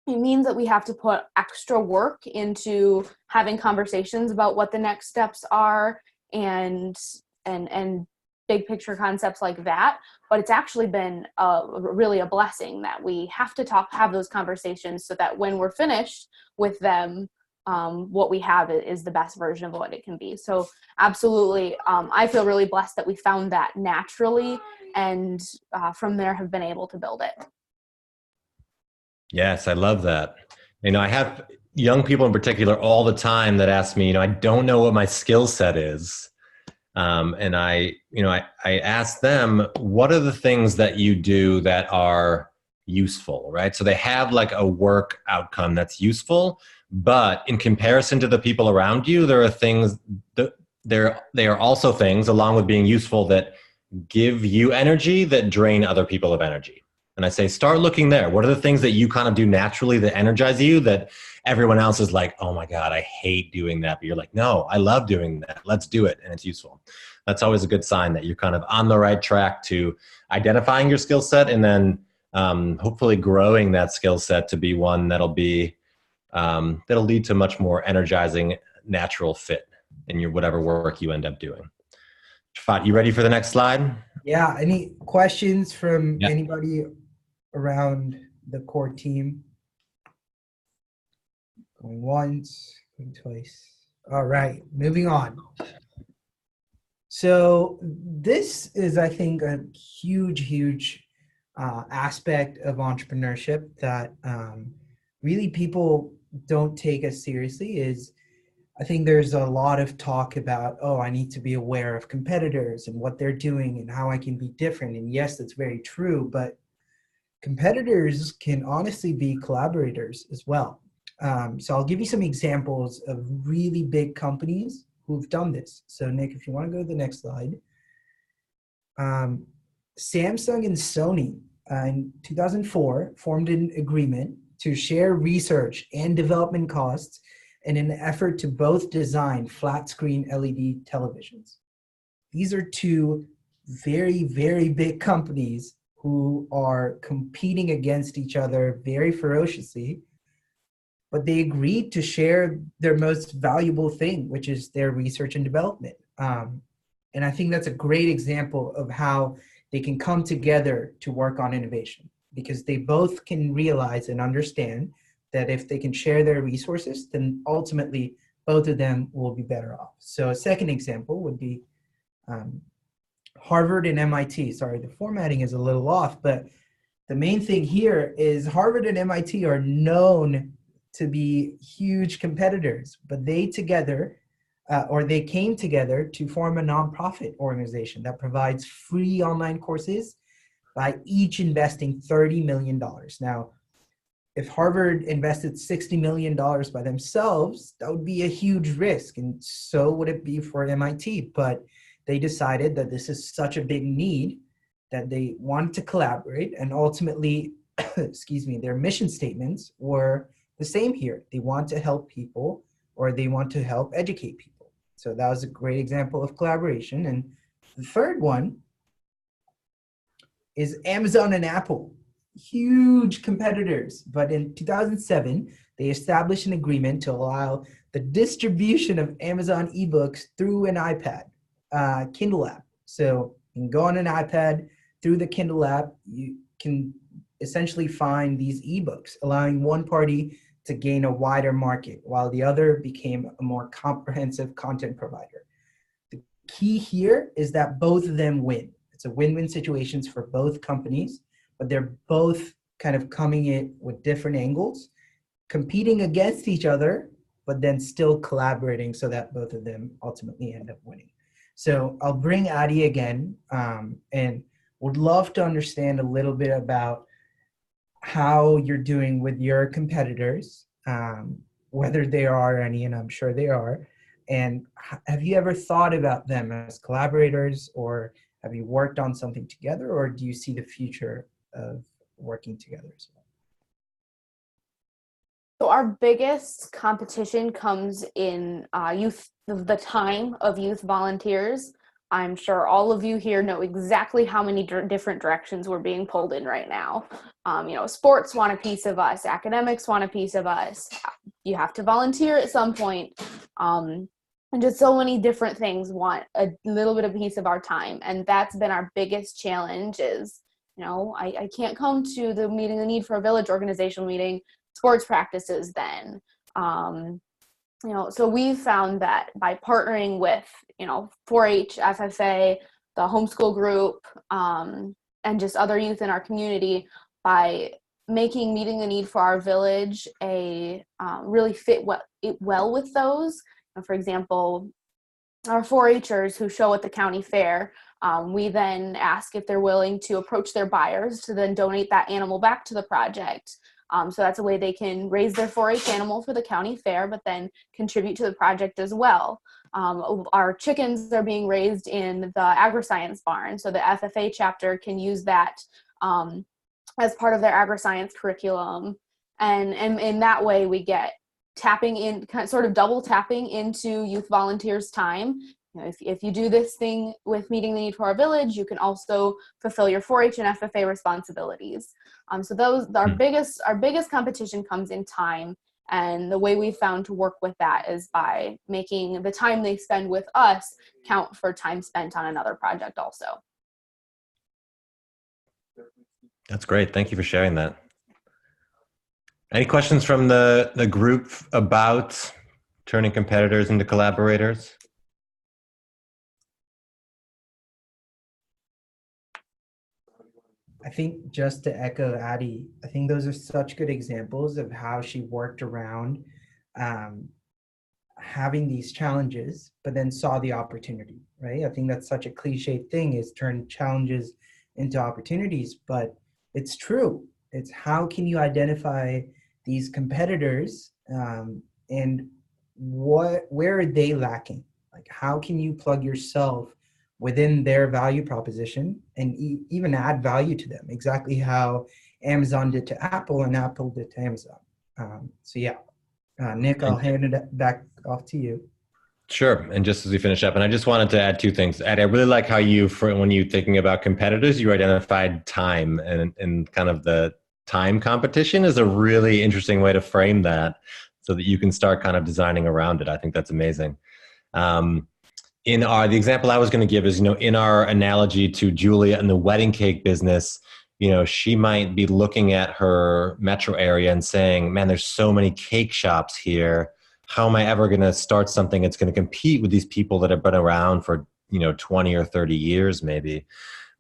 it means that we have to put extra work into having conversations about what the next steps are and big picture concepts like that. But it's actually been really a blessing that we have to have those conversations so that when we're finished with them, what we have is the best version of what it can be. So absolutely, I feel really blessed that we found that naturally, and from there have been able to build it. Yes, I love that. I have young people in particular all the time that ask me, I don't know what my skill set is. And I ask them, what are the things that you do that are useful, right? So they have like a work outcome that's useful, but in comparison to the people around you, there are things that they are also things along with being useful that give you energy that drain other people of energy. And I say, start looking there. What are the things that you kind of do naturally that energize you that everyone else is like, oh my God, I hate doing that. But you're like, no, I love doing that. Let's do it. And it's useful. That's always a good sign that you're kind of on the right track to identifying your skill set and then hopefully growing that skill set to be one that'll lead to much more energizing, natural fit in your whatever work you end up doing. Shafat, you ready for the next slide? Yeah. Any questions from anybody around the core team? Going once, going twice. All right, moving on. So this is, I think, a huge aspect of entrepreneurship that really people don't take as seriously. Is I think there's a lot of talk about, I need to be aware of competitors and what they're doing and how I can be different. And yes, that's very true, but competitors can honestly be collaborators as well. So I'll give you some examples of really big companies who've done this. So Nick, if you want to go to the next slide. Samsung and Sony in 2004 formed an agreement to share research and development costs in an effort to both design flat screen LED televisions. These are two very, very big companies who are competing against each other very ferociously, but they agreed to share their most valuable thing, which is their research and development. And I think that's a great example of how they can come together to work on innovation, because they both can realize and understand that if they can share their resources, then ultimately both of them will be better off. So a second example would be Harvard and MIT. Sorry, the formatting is a little off, but the main thing here is Harvard and MIT are known to be huge competitors, but they together, they came together to form a nonprofit organization that provides free online courses by each investing $30 million. Now, if Harvard invested $60 million by themselves, that would be a huge risk, and so would it be for MIT. But they decided that this is such a big need that they wanted to collaborate, and ultimately, their mission statements were the same here. They want to help people, or they want to help educate people. So that was a great example of collaboration. And the third one is Amazon and Apple, huge competitors. But in 2007, they established an agreement to allow the distribution of Amazon ebooks through an iPad, Kindle app. So you can go on an iPad through the Kindle app, you can essentially find these ebooks, allowing one party to gain a wider market, while the other became a more comprehensive content provider. The key here is that both of them win. It's a win-win situations for both companies, but they're both kind of coming in with different angles, competing against each other, but then still collaborating so that both of them ultimately end up winning. So I'll bring Adi again, and would love to understand a little bit about how you're doing with your competitors, whether there are any, and I'm sure they are, and have you ever thought about them as collaborators, or have you worked on something together, or do you see the future of working together as well? So our biggest competition comes in the time of youth volunteers. I'm sure all of you here know exactly how many different directions we're being pulled in right now. Sports want a piece of us, academics want a piece of us. You have to volunteer at some point. And just so many different things want a little bit of a piece of our time. And that's been our biggest challenge is, I can't come to the Meeting the Need for a Village organizational meeting, sports practices then. So we've found that by partnering with, 4-H, FFA, the homeschool group, and just other youth in our community, by making Meeting the Need for our village really fit well with those. For example, our 4-Hers who show at the county fair, we then ask if they're willing to approach their buyers to then donate that animal back to the project. So that's a way they can raise their 4-H animal for the county fair, but then contribute to the project as well. Our chickens are being raised in the agri-science barn, so the FFA chapter can use that as part of their agri-science curriculum. And in that way, we get sort of double tapping into youth volunteers' time. If you do this thing with Meeting the Need for our village, you can also fulfill your 4-H and FFA responsibilities. So our biggest competition comes in time, and the way we've found to work with that is by making the time they spend with us count for time spent on another project also. That's great. Thank you for sharing that. Any questions from the group about turning competitors into collaborators? I think just to echo Adi, I think those are such good examples of how she worked around having these challenges, but then saw the opportunity, right? I think that's such a cliched thing, is turn challenges into opportunities, but it's true. It's how can you identify these competitors and where are they lacking? Like, how can you plug yourself within their value proposition and even add value to them, exactly how Amazon did to Apple and Apple did to Amazon. So yeah, Nick, I'll hand it back off to you. Sure. And just as we finish up, and I just wanted to add two things. Ed, I really like how when you thinking about competitors, you identified time and kind of the time competition is a really interesting way to frame that so that you can start kind of designing around it. I think that's amazing. The example I was going to give is, in our analogy to Julia and the wedding cake business, she might be looking at her metro area and saying, man, there's so many cake shops here. How am I ever going to start something that's going to compete with these people that have been around for, 20 or 30 years maybe?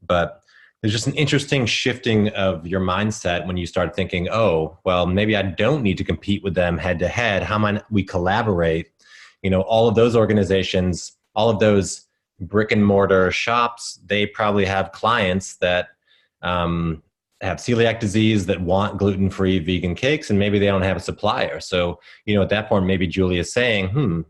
But there's just an interesting shifting of your mindset when you start thinking, oh, well, maybe I don't need to compete with them head to head. How might we collaborate? All of those organizations, all of those brick and mortar shops, they probably have clients that have celiac disease that want gluten-free vegan cakes, and maybe they don't have a supplier. So, at that point, maybe Julia's saying,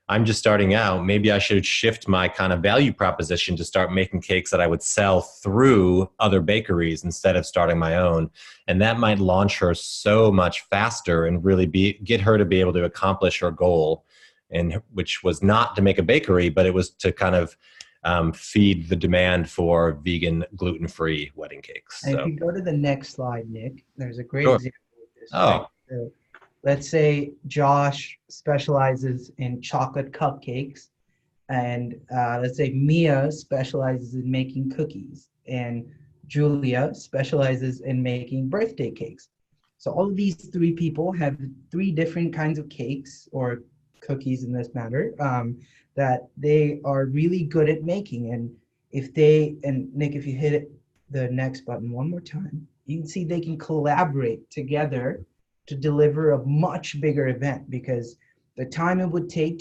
I'm just starting out. Maybe I should shift my kind of value proposition to start making cakes that I would sell through other bakeries instead of starting my own. And that might launch her so much faster and really get her to be able to accomplish her goal, and which was not to make a bakery, but it was to kind of feed the demand for vegan, gluten-free wedding cakes. And so. if you go to the next slide, Nick, there's a great Sure. example of this. Oh. Right? So let's say Josh specializes in chocolate cupcakes, and let's say Mia specializes in making cookies, and Julia specializes in making birthday cakes. So all of these three people have three different kinds of cakes, or cookies in this matter, that they are really good at making. And Nick, if you hit the next button one more time, you can see they can collaborate together to deliver a much bigger event, because the time it would take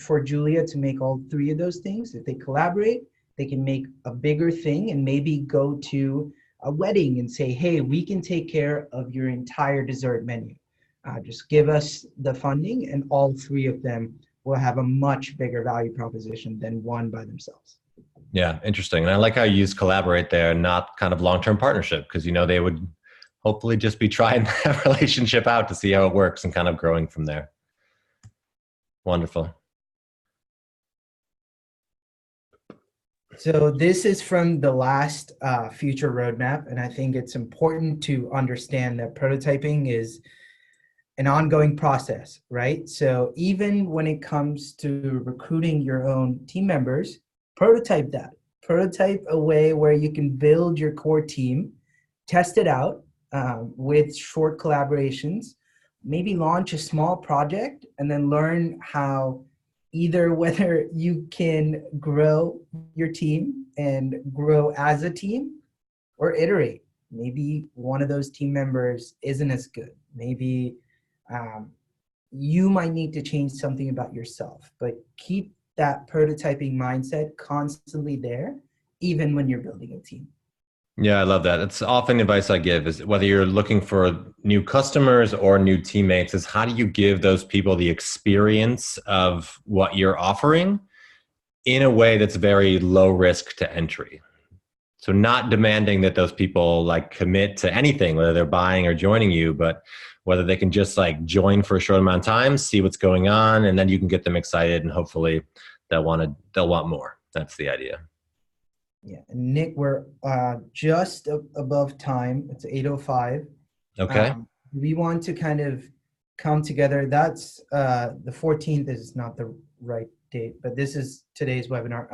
for Julia to make all three of those things, if they collaborate, they can make a bigger thing and maybe go to a wedding and say, hey, we can take care of your entire dessert menu. Just give us the funding, and all three of them will have a much bigger value proposition than one by themselves. Yeah, interesting. And I like how you use collaborate there, not kind of long-term partnership, because they would hopefully just be trying that relationship out to see how it works and kind of growing from there. Wonderful. So this is from the last future roadmap, and I think it's important to understand that prototyping is an ongoing process, right? So even when it comes to recruiting your own team members, prototype that. Prototype a way where you can build your core team, test it out with short collaborations, maybe launch a small project, and then learn how whether you can grow your team and grow as a team, or iterate. Maybe one of those team members isn't as good. Maybe you might need to change something about yourself, but keep that prototyping mindset constantly there, even when you're building a team. Yeah, I love that. It's often advice I give is whether you're looking for new customers or new teammates, is how do you give those people the experience of what you're offering in a way that's very low risk to entry. So not demanding that those people commit to anything, whether they're buying or joining you, but whether they can just join for a short amount of time, see what's going on, and then you can get them excited, and hopefully they'll want more. That's the idea. Yeah, Nick, we're just above time. It's 8:05. Okay. We want to kind of come together. That's the 14th is not the right date, but this is today's webinar.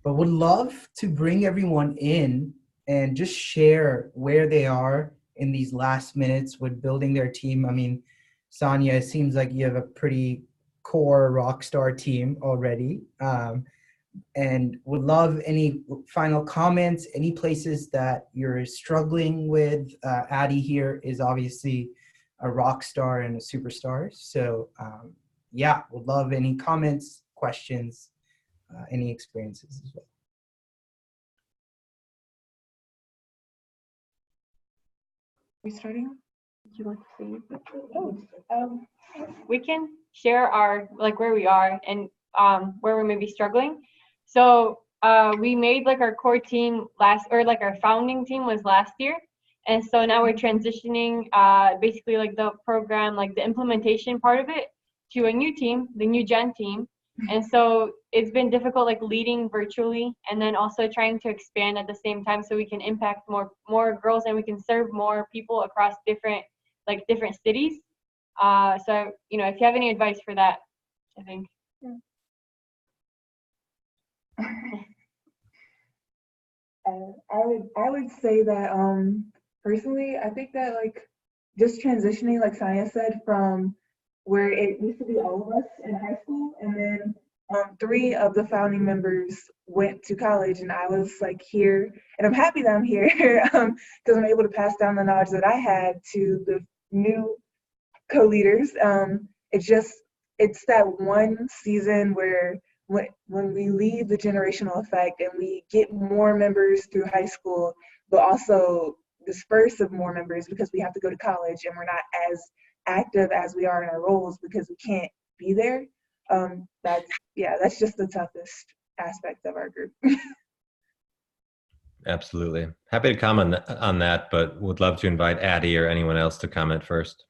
But would love to bring everyone in and just share where they are in these last minutes with building their team. I mean, Sonia, it seems like you have a pretty core rock star team already. And would love any final comments, any places that you're struggling with. Addie here is obviously a rock star and a superstar. So yeah, would love any comments, questions, any experiences as well. We starting? Do you want to say? We can share our where we are and where we may be struggling. So we made like our core team like our founding team was last year. And so now we're transitioning basically like the program, like the implementation part of it to a new team, the new gen team. And so it's been difficult like leading virtually and then also trying to expand at the same time so we can impact more girls and we can serve more people across different cities. So, you know, if you have any advice for that, I think. I would say that personally, I think that like just transitioning, like Sonia said, from where it used to be all of us in high school, and then 3 of the founding members went to college, and I was like here, and I'm happy that I'm here because I'm able to pass down the knowledge that I had to the new co-leaders. It's that one season where when we leave the generational effect and we get more members through high school, but also disperse of more members because we have to go to college and we're not as active as we are in our roles because we can't be there. That's just the toughest aspect of our group. Absolutely. Happy to comment on that, but would love to invite Addie or anyone else to comment first.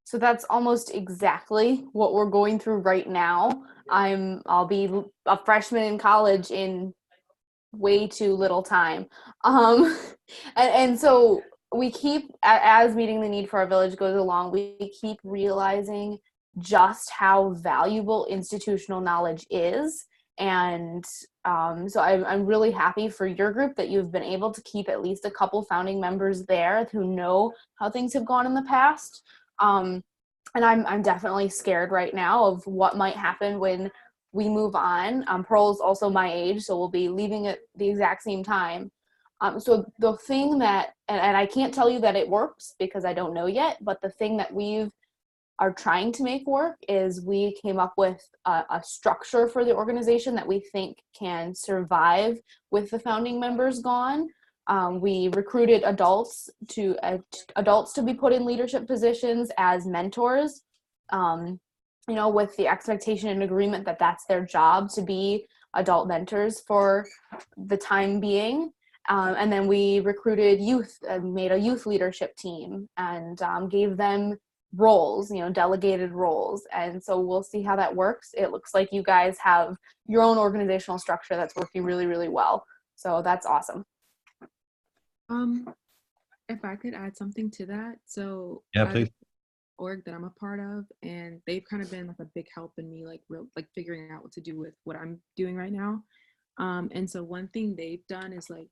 So that's almost exactly what we're going through right now. I'll be a freshman in college in way too little time. And so we keep, as meeting the need for our village goes along, we keep realizing just how valuable institutional knowledge is. And so I'm really happy for your group that you've been able to keep at least a couple founding members there who know how things have gone in the past. And I'm definitely scared right now of what might happen when we move on. Pearl's also my age, so we'll be leaving at the exact same time. So the thing that, and I can't tell you that it works because I don't know yet, but the thing that we are trying to make work is we came up with a structure for the organization that we think can survive with the founding members gone. We recruited adults to be put in leadership positions as mentors, with the expectation and agreement that that's their job to be adult mentors for the time being. And then we recruited youth, made a youth leadership team and gave them roles, delegated roles. And so we'll see how that works. It looks like you guys have your own organizational structure that's working really, really well. So that's awesome. If I could add something to that. So yeah, please. Org that I'm a part of, and they've kind of been like a big help in me like figuring out what to do with what I'm doing right now. And so one thing they've done is like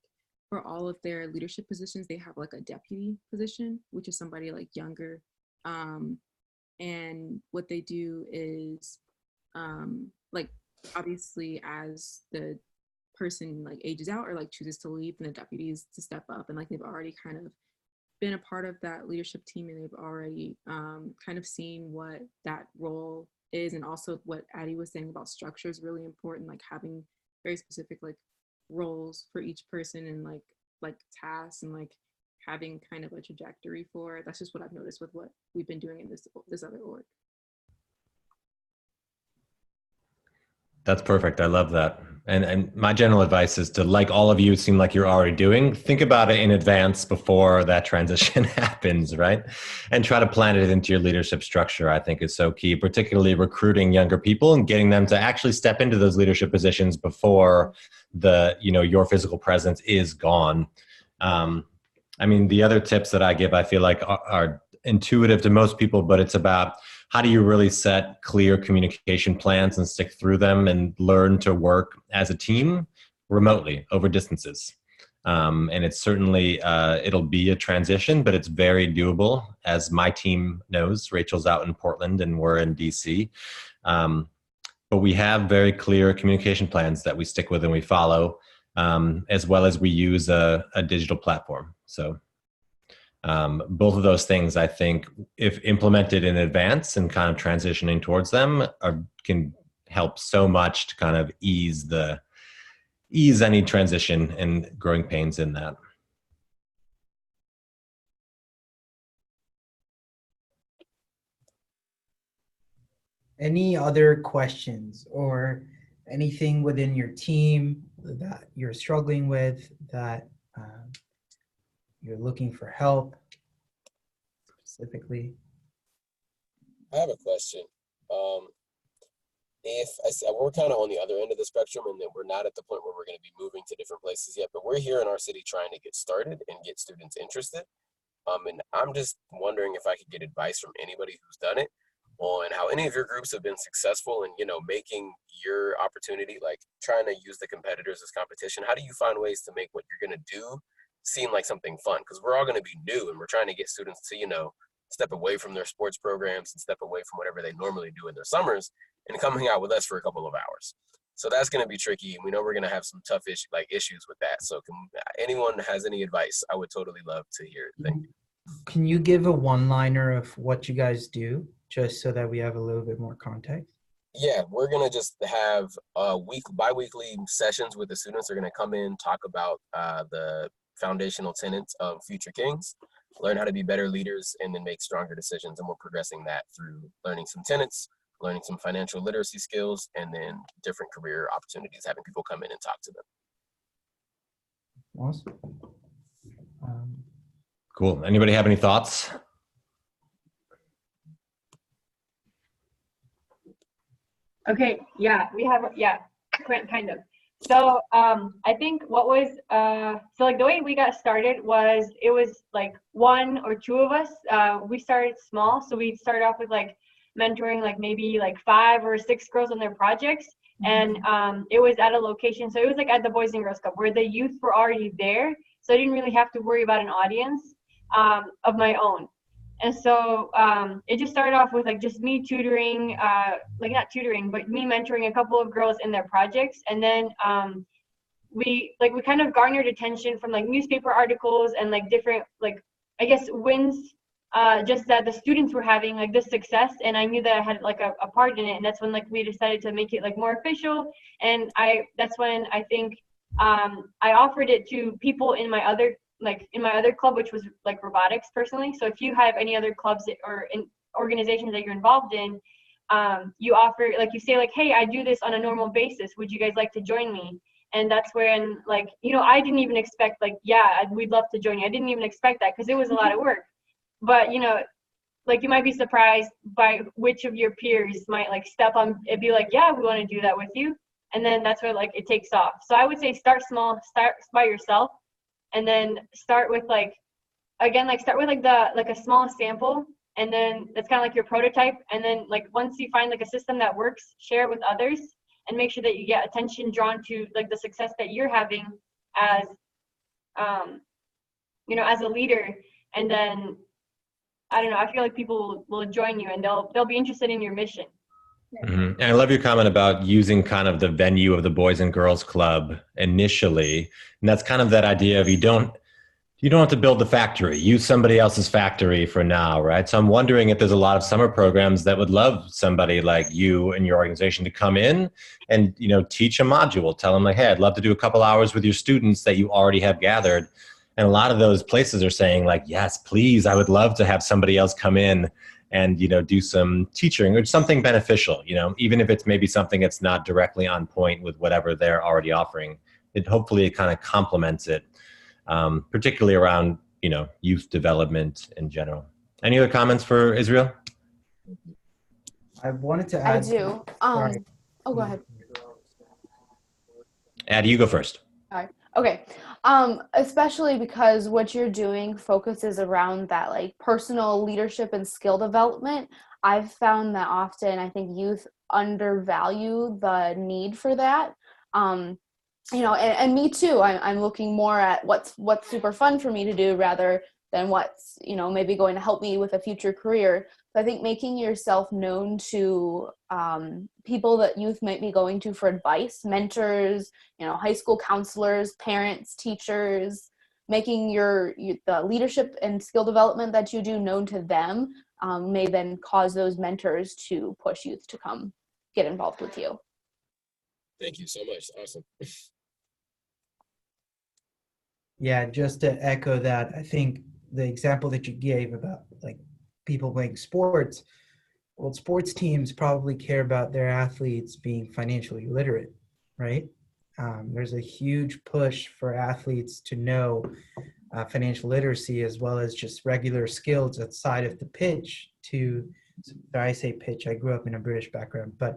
for all of their leadership positions, they have like a deputy position, which is somebody like younger. And what they do is like obviously as the person like ages out or like chooses to leave, and the deputies to step up, and like they've already kind of been a part of that leadership team, and they've already kind of seen what that role is, and also what Addie was saying about structure is really important, like having very specific like roles for each person and like tasks, and like having kind of a trajectory for it. That's just what I've noticed with what we've been doing in this other org. That's perfect. I love that. And my general advice is to, like all of you seem like you're already doing, think about it in advance before that transition happens, right? And try to plan it into your leadership structure, I think is so key, particularly recruiting younger people and getting them to actually step into those leadership positions before your physical presence is gone. The other tips that I give, I feel like are intuitive to most people, but it's about how do you really set clear communication plans and stick through them and learn to work as a team remotely over distances. And it's certainly, it'll be a transition, but it's very doable. As my team knows, Rachel's out in Portland and we're in DC. But we have very clear communication plans that we stick with and we follow, as well as we use a digital platform. So both of those things, I think, if implemented in advance and kind of transitioning towards them, can help so much to kind of ease any transition and growing pains in that. Any other questions or anything within your team that you're struggling with, that you're looking for help specifically? I have a question. If we're kind of on the other end of the spectrum, and then we're not at the point where we're going to be moving to different places yet, but we're here in our city trying to get started and get students interested. And I'm just wondering if I could get advice from anybody who's done it on how any of your groups have been successful in, making your opportunity, like trying to use the competitors as competition. How do you find ways to make what you're going to do seem like something fun? Because we're all going to be new, and we're trying to get students to, step away from their sports programs and step away from whatever they normally do in their summers and come hang out with us for a couple of hours. So that's going to be tricky, and we know we're going to have some tough issues with that. So anyone has any advice, I would totally love to hear it. Thank you. Can you give a one-liner of what you guys do, just so that we have a little bit more context? Yeah, we're going to just have bi-weekly sessions with the students. They're going to come in, talk about the foundational tenets of Future Kings, learn how to be better leaders, and then make stronger decisions. And we're progressing that through learning some tenets, learning some financial literacy skills, and then different career opportunities, having people come in and talk to them. Awesome. Cool. Anybody have any thoughts? Okay, yeah, we have, kind of. So I think what was, so like the way we got started was, it was like one or two of us. We started small. So we started off with like mentoring like maybe like 5 or 6 girls on their projects. And it was at a location. So it was like at the Boys and Girls Club where the youth were already there. So I didn't really have to worry about an audience of my own. And so it just started off with like just me tutoring, like not tutoring, but me mentoring a couple of girls in their projects. And then we kind of garnered attention from like newspaper articles and like different, like, I guess, wins, just that the students were having like this success. And I knew that I had like a part in it. And that's when like we decided to make it like more official. And that's when I think I offered it to people in my other club, which was like robotics personally. So if you have any other clubs or in organizations that you're involved in, you offer, like you say like, hey, I do this on a normal basis. Would you guys like to join me? And that's when like, I didn't even expect like, yeah, we'd love to join you. I didn't even expect that because it was a lot of work. But, like you might be surprised by which of your peers might like step on and be like, yeah, we want to do that with you. And then that's where like it takes off. So I would say start small, start by yourself. And then start with like a small sample, and then that's kind of like your prototype. And then like once you find like a system that works, share it with others, and make sure that you get attention drawn to like the success that you're having as, as a leader. And then I don't know, I feel like people will join you and they'll be interested in your mission. Mm-hmm. And I love your comment about using kind of the venue of the Boys and Girls Club initially. And that's kind of that idea of you don't have to build the factory. Use somebody else's factory for now, right? So I'm wondering if there's a lot of summer programs that would love somebody like you and your organization to come in and, teach a module. Tell them like, hey, I'd love to do a couple hours with your students that you already have gathered. And a lot of those places are saying like, yes, please, I would love to have somebody else come in and, do some teaching or something beneficial, even if it's maybe something that's not directly on point with whatever they're already offering. Hopefully it kind of complements it, particularly around, youth development in general. Any other comments for Israel? I wanted to add. I do. Go ahead. Addie, you go first. All right. Okay. Especially because what you're doing focuses around that like personal leadership and skill development. I've found that often I think youth undervalue the need for that. And me too. I'm looking more at what's super fun for me to do rather than what's, maybe going to help me with a future career. So I think making yourself known to people that youth might be going to for advice, mentors, high school counselors, parents, teachers, making the leadership and skill development that you do known to them may then cause those mentors to push youth to come get involved with you. Thank you so much. Awesome. Yeah, just to echo that, I think the example that you gave about like people playing sports, Well, sports teams probably care about their athletes being financially literate, right? There's a huge push for athletes to know financial literacy as well as just regular skills outside of the pitch to, I say pitch, I grew up in a British background, but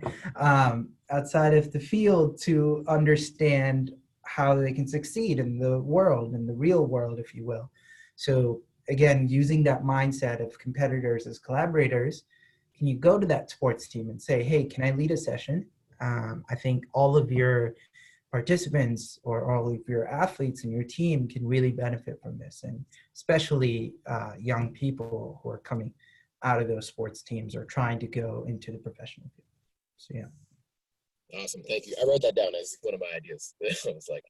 outside of the field to understand how they can succeed in the world, in the real world, if you will. So again, using that mindset of competitors as collaborators, can you go to that sports team and say, hey, can I lead a session? I think all of your participants or all of your athletes in your team can really benefit from this, and especially young people who are coming out of those sports teams or trying to go into the professional field. So yeah. Awesome, thank you. I wrote that down as one of my ideas. I was like,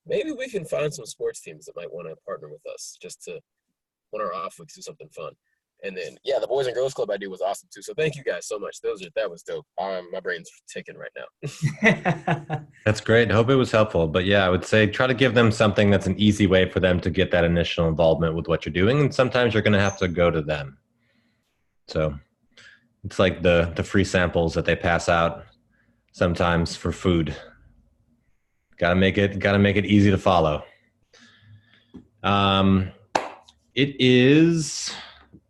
maybe we can find some sports teams that might want to partner with us just to, on our off weeks, do something fun. And then, yeah, the Boys and Girls Club idea was awesome too. So thank you guys so much. That was dope. My brain's ticking right now. That's great. I hope it was helpful. But yeah, I would say try to give them something that's an easy way for them to get that initial involvement with what you're doing. And sometimes you're going to have to go to them. So it's like the free samples that they pass out sometimes for food. Got to make it easy to follow. It is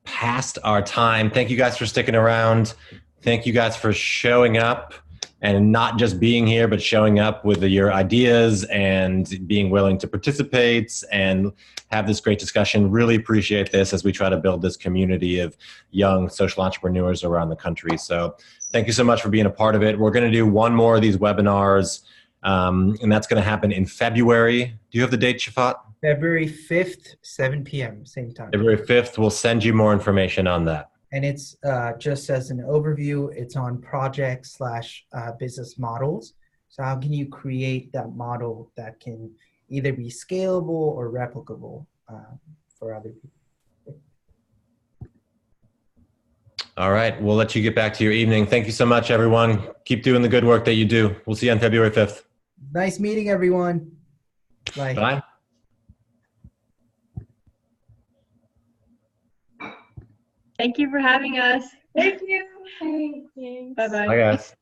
past our time. Thank you guys for sticking around. Thank you guys for showing up and not just being here, but showing up with your ideas and being willing to participate and have this great discussion. Really appreciate this as we try to build this community of young social entrepreneurs around the country. So thank you so much for being a part of it. We're going to do one more of these webinars, and that's going to happen in February. Do you have the date, Shafat? February 5th, 7 p.m., same time. February 5th, we'll send you more information on that. And it's just as an overview, it's on project/business models. So how can you create that model that can either be scalable or replicable for other people? All right, we'll let you get back to your evening. Thank you so much, everyone. Keep doing the good work that you do. We'll see you on February 5th. Nice meeting everyone. Bye. Bye. Thank you for having us. Thank you. Bye-bye. Bye, guys.